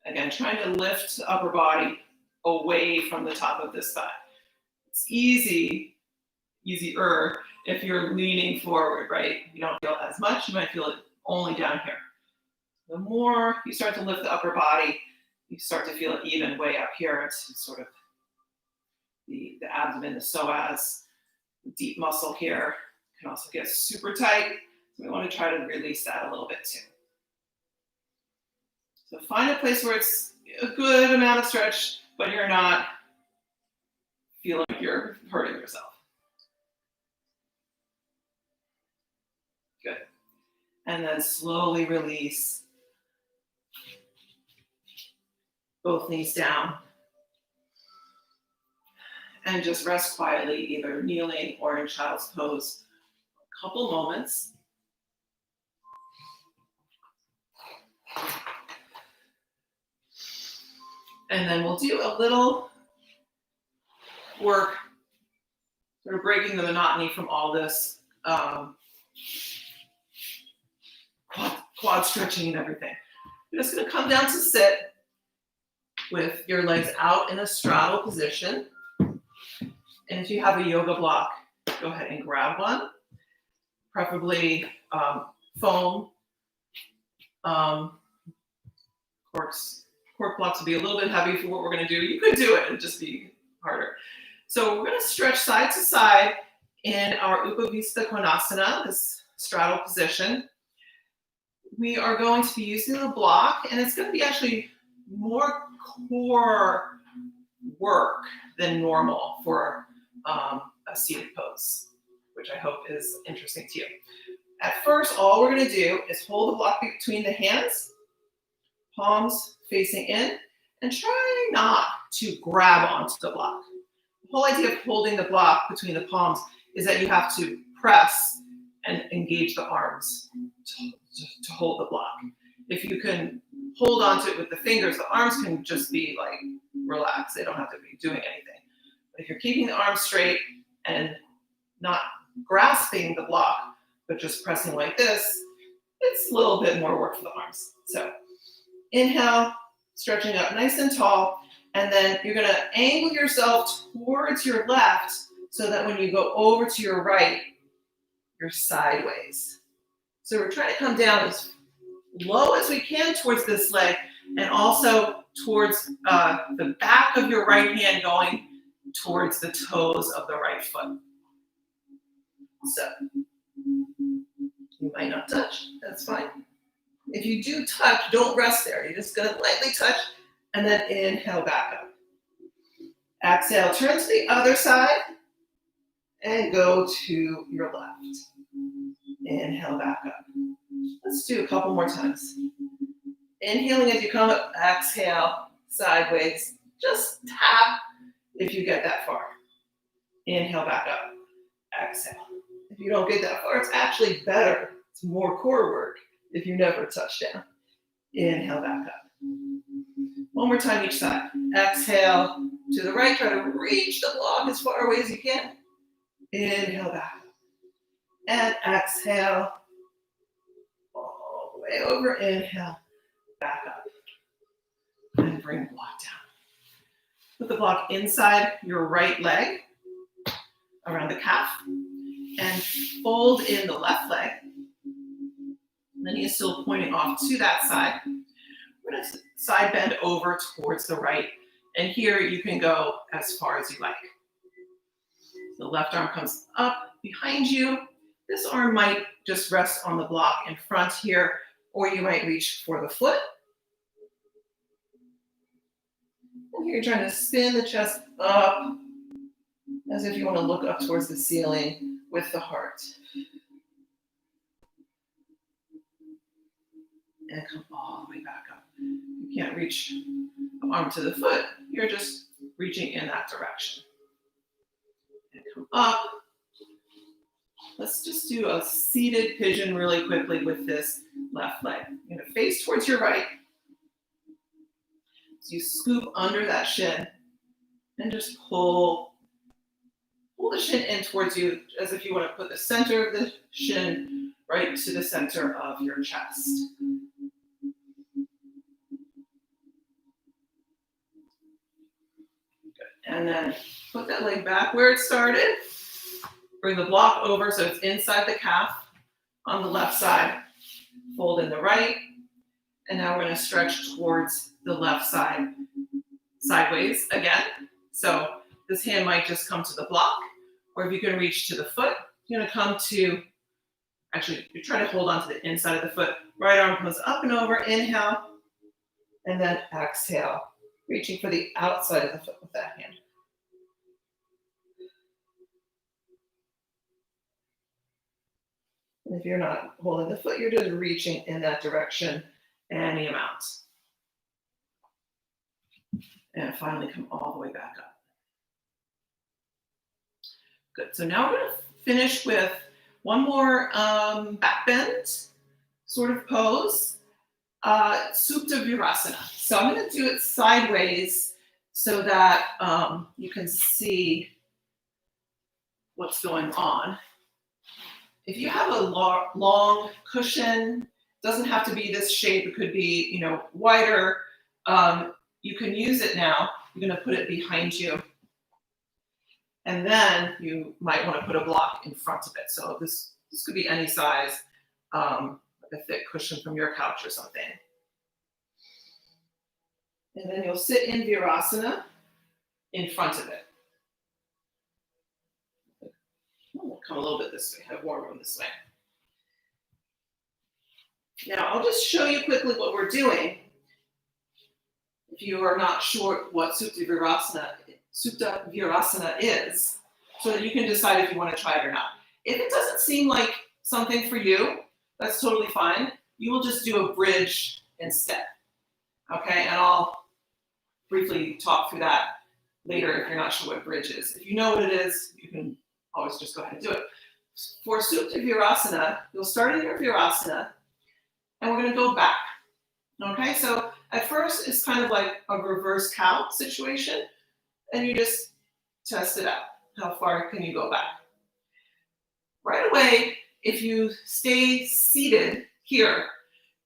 Again, trying to lift the upper body away from the top of this thigh. It's easier if you're leaning forward, right? You don't feel as much. You might feel it only down here. The more you start to lift the upper body, you start to feel it even way up here. It's sort of the abdomen, the psoas, the deep muscle here can also get super tight. So we want to try to release that a little bit too. So find a place where it's a good amount of stretch, but you're not feeling like you're hurting yourself. Good. And then slowly release both knees down. And just rest quietly, either kneeling or in child's pose. A couple moments. And then we'll do a little work, sort of breaking the monotony from all this quad stretching and everything. You're just gonna come down to sit with your legs out in a straddle position. And if you have a yoga block, go ahead and grab one, preferably foam. Cork blocks will be a little bit heavy for what we're gonna do. You could do it, it'd just be harder. So we're gonna stretch side to side in our Upavista Konasana, this straddle position. We are going to be using the block, and it's gonna be actually more core work than normal for a seated pose, which I hope is interesting to you. At first, all we're gonna do is hold the block between the hands, palms facing in, and try not to grab onto the block. The whole idea of holding the block between the palms is that you have to press and engage the arms to hold the block. If you can hold onto it with the fingers, the arms can just be like relaxed. They don't have to be doing anything. But if you're keeping the arms straight and not grasping the block, but just pressing like this, it's a little bit more work for the arms. So inhale, stretching up nice and tall, and then you're gonna angle yourself towards your left so that when you go over to your right, you're sideways. So we're trying to come down as low as we can towards this leg, and also towards the back of your right hand going towards the toes of the right foot. So you might not touch, that's fine. If you do touch, don't rest there. You're just gonna lightly touch and then inhale back up. Exhale, turn to the other side and go to your left. Inhale back up. Let's do a couple more times. Inhaling as you come up, exhale, sideways. Just tap if you get that far. Inhale back up, exhale. If you don't get that far, it's actually better. It's more core work if you never touch down. Inhale back up. One more time each side. Exhale to the right, try to reach the block as far away as you can. Inhale back up. And exhale all the way over. Inhale back up. And bring the block down. Put the block inside your right leg, around the calf, and fold in the left leg. And then you're still pointing off to that side. We're going to side bend over towards the right. And here you can go as far as you like. The left arm comes up behind you. This arm might just rest on the block in front here, or you might reach for the foot. And here you're trying to spin the chest up as if you want to look up towards the ceiling with the heart. And come all the way back up. You can't reach the arm to the foot. You're just reaching in that direction. And come up. Let's just do a seated pigeon really quickly with this left leg. You're going to face towards your right. So you scoop under that shin and just pull the shin in towards you as if you want to put the center of the shin right to the center of your chest. And then put that leg back where it started. Bring the block over so it's inside the calf on the left side. Fold in the right. And now we're going to stretch towards the left side, sideways again. So this hand might just come to the block, or if you can reach to the foot, you're going to come to, actually, you try to hold on to the inside of the foot. Right arm comes up and over, inhale, and then exhale, reaching for the outside of the foot with that hand. And if you're not holding the foot, you're just reaching in that direction any amount. And finally come all the way back up. Good, so now we're gonna finish with one more back bend sort of pose. Supta Virasana. So I'm going to do it sideways so that you can see what's going on. If you have a long cushion, doesn't have to be this shape, it could be, you know, wider, you can use it now. You're going to put it behind you. And then you might want to put a block in front of it. So this could be any size, like a thick cushion from your couch or something. And then you'll sit in Virasana in front of it. We'll come a little bit this way, have more room this way. Now I'll just show you quickly what we're doing. If you are not sure what Supta Virasana is, so that you can decide if you want to try it or not. If it doesn't seem like something for you, that's totally fine. You will just do a bridge instead. Okay, and I'll briefly talk through that later if you're not sure what bridge is. If you know what it is, you can always just go ahead and do it. For Supta Virasana, you'll start in your Virasana, and we're going to go back. Okay, so at first it's kind of like a reverse cow situation, and you just test it out. How far can you go back? Right away, if you stay seated here,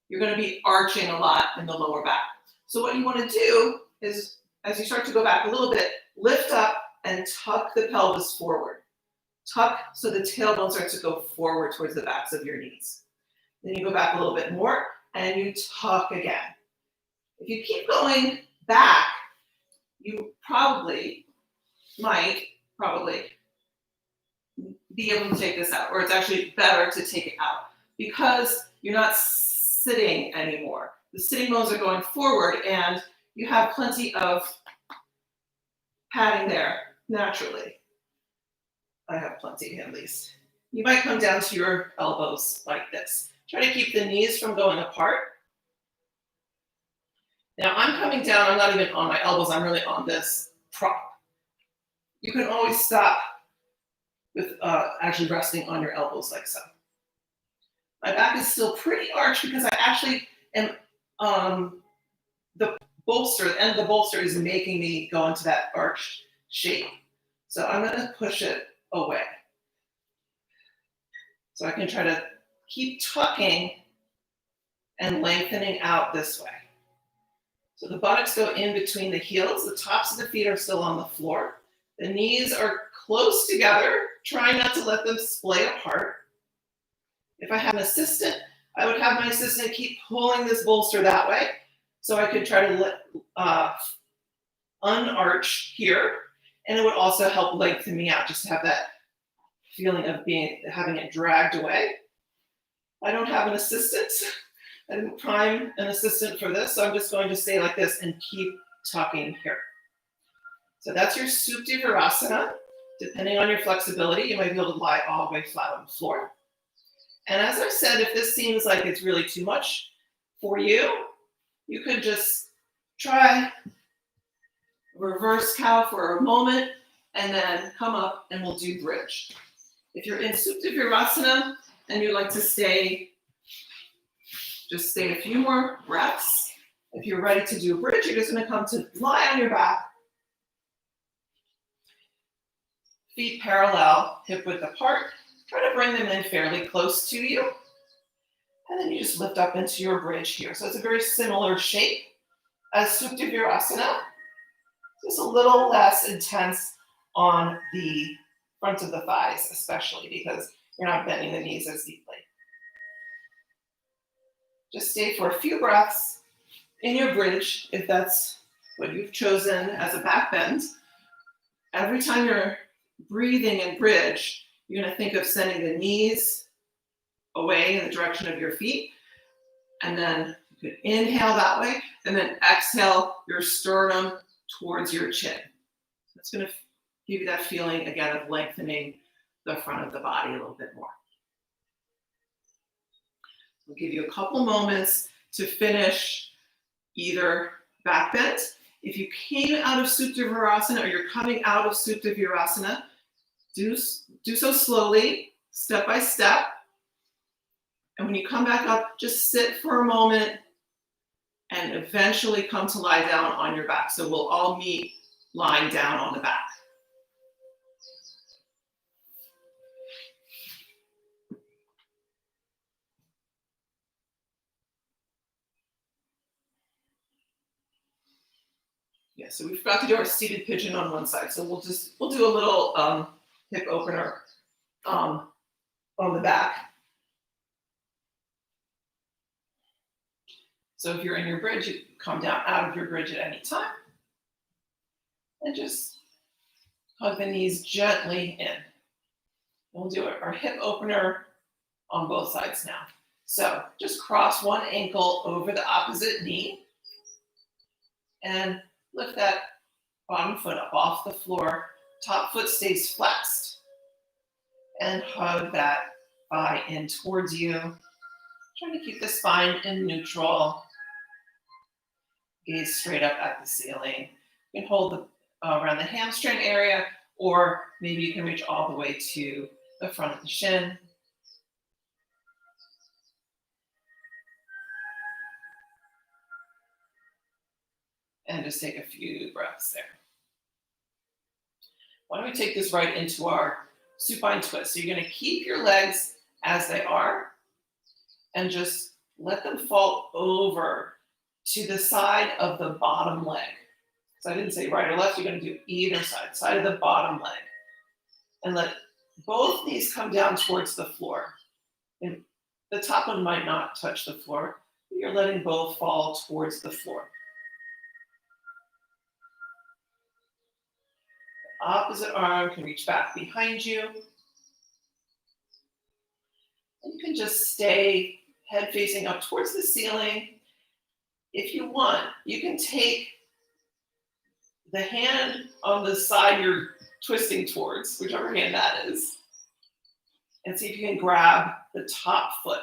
you're going to be arching a lot in the lower back. So what you want to do is, as you start to go back a little bit, lift up and tuck the pelvis forward. Tuck so the tailbone starts to go forward towards the backs of your knees. Then you go back a little bit more and you tuck again. If you keep going back, you might be able to take this out, or it's actually better to take it out because you're not sitting anymore. The sitting bones are going forward and you have plenty of padding there naturally. I have plenty at least. You might come down to your elbows like this. Try to keep the knees from going apart. Now I'm coming down, I'm not even on my elbows, I'm really on this prop. You can always stop with actually resting on your elbows like so. My back is still pretty arched because I actually am, the end of the bolster is making me go into that arched shape. So I'm gonna push it away. So I can try to keep tucking and lengthening out this way. So the buttocks go in between the heels, the tops of the feet are still on the floor. The knees are close together, try not to let them splay apart. If I have an assistant, I would have my assistant keep pulling this bolster that way so I could try to unarch here, and it would also help lengthen me out, just to have that feeling of having it dragged away. I don't have an assistant. I didn't prime an assistant for this, so I'm just going to stay like this and keep tucking here. So that's your Supta Virasana. Depending on your flexibility, you might be able to lie all the way flat on the floor. And as I said, if this seems like it's really too much for you, you could just try reverse cow for a moment and then come up and we'll do bridge. If you're in Supta Virasana and you'd like to stay, just stay a few more breaths. If you're ready to do a bridge, you're just going to come to lie on your back. Feet parallel, hip width apart. Try to bring them in fairly close to you. And then you just lift up into your bridge here. So it's a very similar shape as Supta Virasana. Just a little less intense on the front of the thighs, especially because you're not bending the knees as deeply. Just stay for a few breaths in your bridge, if that's what you've chosen as a back bend. Every time you're breathing in bridge, you're going to think of sending the knees away in the direction of your feet. And then you could inhale that way, and then exhale your sternum towards your chin. That's going to give you that feeling again of lengthening the front of the body a little bit more. We'll give you a couple moments to finish either back bend. If you came out of Supta Virasana or you're coming out of Supta Virasana, do so slowly, step by step. And when you come back up, just sit for a moment and eventually come to lie down on your back. So we'll all meet lying down on the back. Yeah, so we forgot to do our seated pigeon on one side. So we'll do a little hip opener on the back. So if you're in your bridge, you come down out of your bridge at any time. And just hug the knees gently in. We'll do our hip opener on both sides now. So just cross one ankle over the opposite knee and lift that bottom foot up off the floor. Top foot stays flexed. And hug that thigh in towards you. Trying to keep the spine in neutral. Gaze straight up at the ceiling. You can hold around the hamstring area, or maybe you can reach all the way to the front of the shin. And just take a few breaths there. Why don't we take this right into our supine twist? So you're going to keep your legs as they are and just let them fall over to the side of the bottom leg. So I didn't say right or left, you're going to do either side of the bottom leg. And let both knees come down towards the floor. And the top one might not touch the floor. You're letting both fall towards the floor. The opposite arm can reach back behind you. And you can just stay head facing up towards the ceiling. If you want, you can take the hand on the side you're twisting towards, whichever hand that is, and see if you can grab the top foot.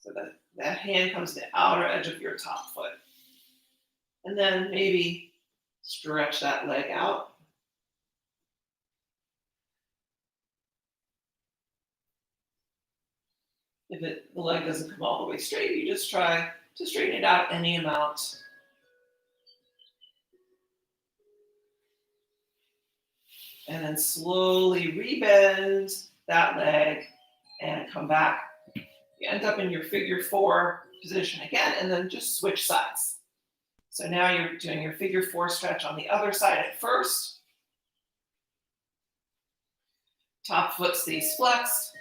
So that hand comes to the outer edge of your top foot. And then maybe stretch that leg out. If the leg doesn't come all the way straight, you just try to straighten it out any amount. And then slowly rebend that leg and come back. You end up in your figure 4 position again, and then just switch sides. So now you're doing your figure 4 stretch on the other side at first. Top foot stays flexed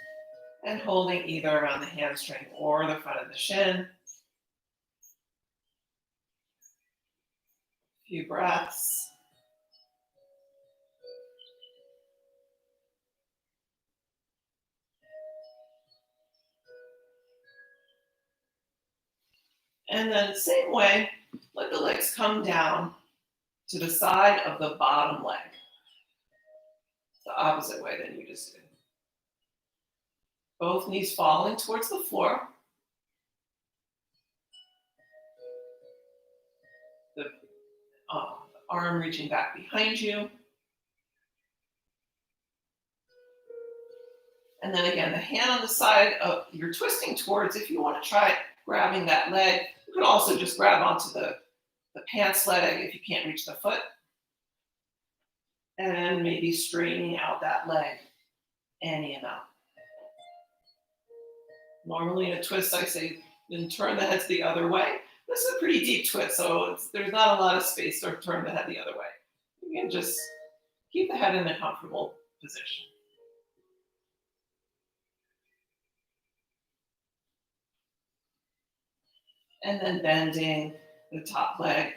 and holding either around the hamstring or the front of the shin. A few breaths. And then same way, let the legs come down to the side of the bottom leg. The opposite way than you just did. Both knees falling towards the floor. The arm reaching back behind you. And then again, the hand on the side of you're twisting towards, if you want to try grabbing that leg, you could also just grab onto the pants leg if you can't reach the foot. And maybe straightening out that leg any amount. Normally in a twist, I say, then turn the head the other way. This is a pretty deep twist, so there's not a lot of space to turn the head the other way. You can just keep the head in a comfortable position. And then bending the top leg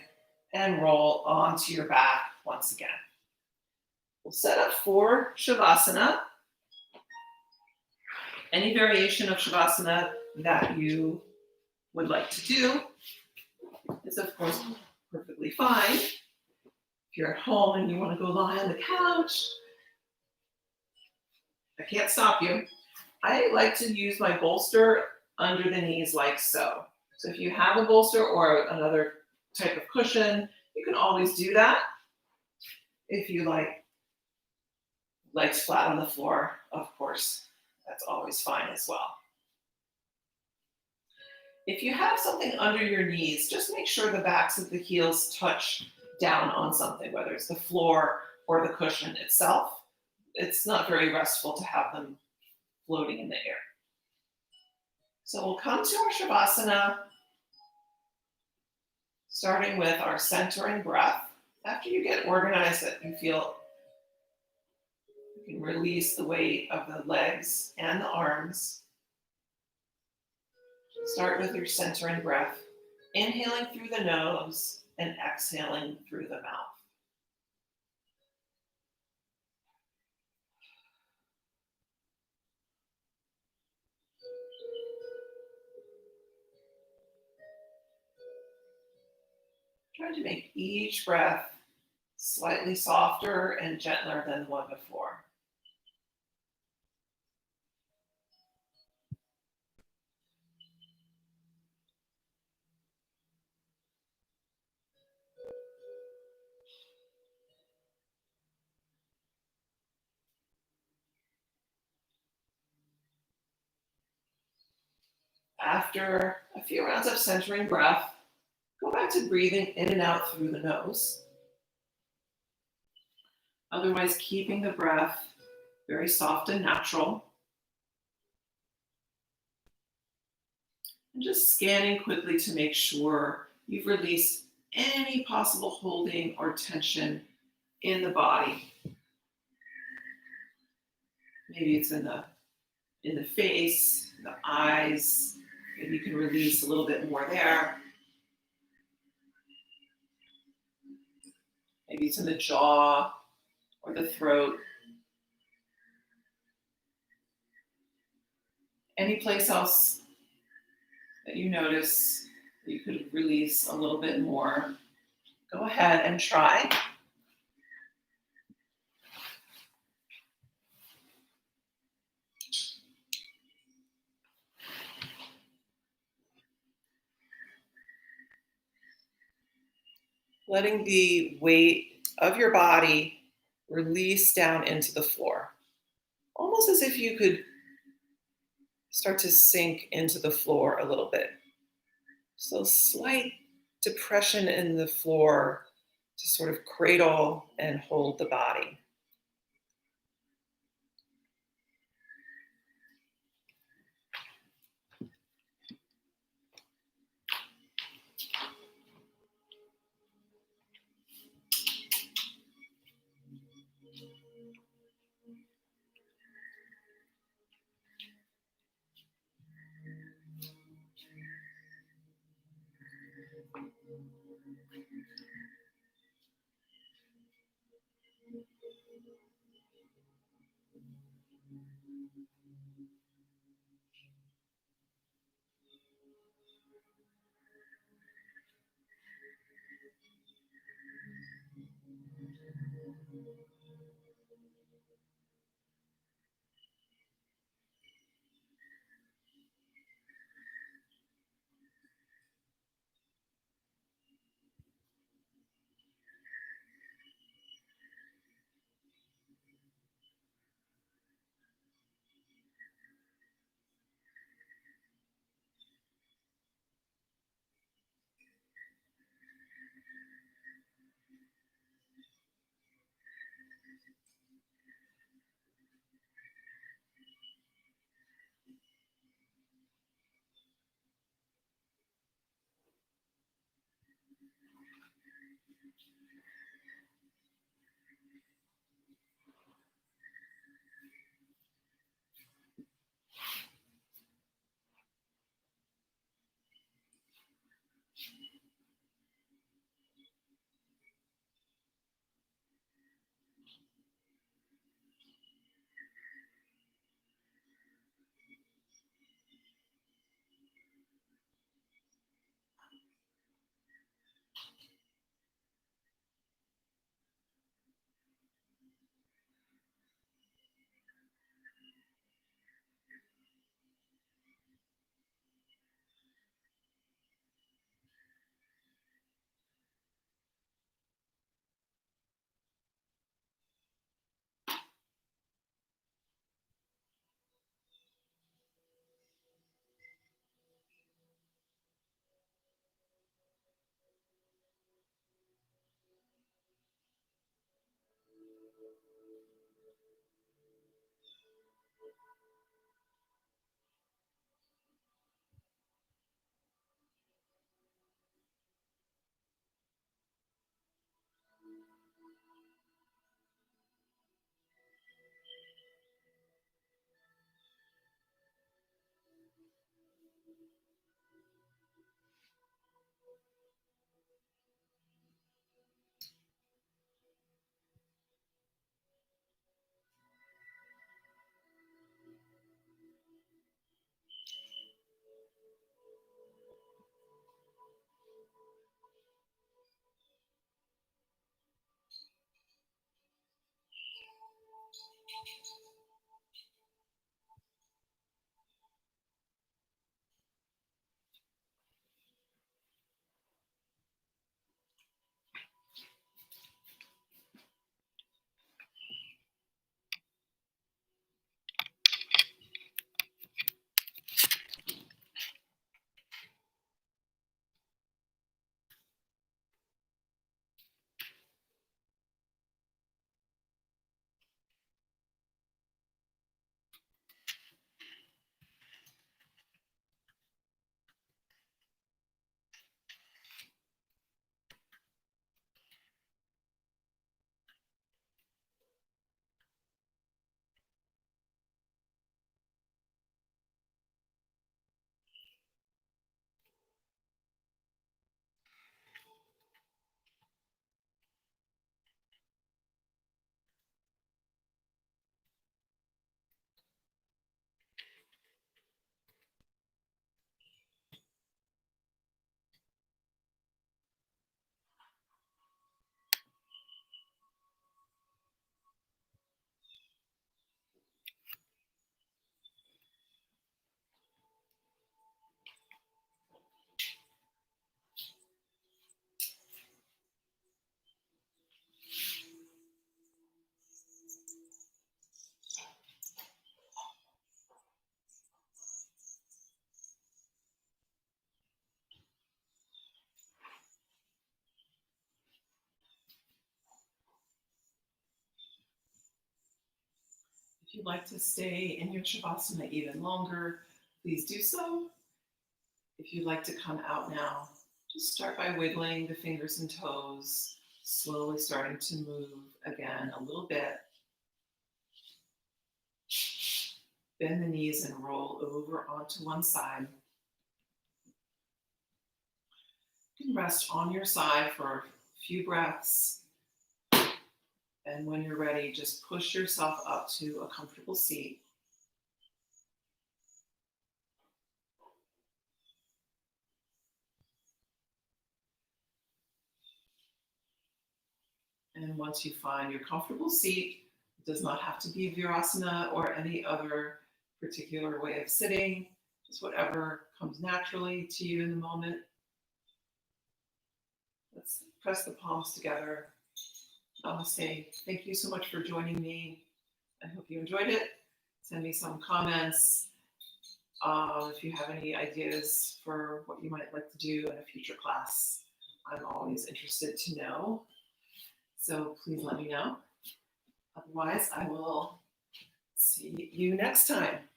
and roll onto your back once again. We'll set up for Shavasana. Any variation of Shavasana that you would like to do is, of course, perfectly fine. If you're at home and you want to go lie on the couch, I can't stop you. I like to use my bolster under the knees like so. So if you have a bolster or another type of cushion, you can always do that. If you like legs flat on the floor, of course, that's always fine as well. If you have something under your knees, just make sure the backs of the heels touch down on something, whether it's the floor or the cushion itself. It's not very restful to have them floating in the air. So we'll come to our Shavasana, starting with our centering breath. After you get organized, that you feel you can release the weight of the legs and the arms. Start with your centering breath, inhaling through the nose and exhaling through the mouth. Try to make each breath slightly softer and gentler than the one before. After a few rounds of centering breath, go back to breathing in and out through the nose. Otherwise, keeping the breath very soft and natural. And just scanning quickly to make sure you've released any possible holding or tension in the body. Maybe it's in the face, the eyes. Maybe you can release a little bit more there. Maybe it's in the jaw or the throat. Any place else that you notice that you could release a little bit more, go ahead and try. Letting the weight of your body release down into the floor, almost as if you could start to sink into the floor a little bit. So slight depression in the floor to sort of cradle and hold the body. If you'd like to stay in your Shavasana even longer, please do so. If you'd like to come out now, just start by wiggling the fingers and toes, slowly starting to move again a little bit. Bend the knees and roll over onto one side. You can rest on your side for a few breaths. And when you're ready, just push yourself up to a comfortable seat. And once you find your comfortable seat, it does not have to be Virasana or any other particular way of sitting, just whatever comes naturally to you in the moment. Let's press the palms together. Namaste. Thank you so much for joining me. I hope you enjoyed it. Send me some comments if you have any ideas for what you might like to do in a future class. I'm always interested to know. So please let me know. Otherwise, I will see you next time.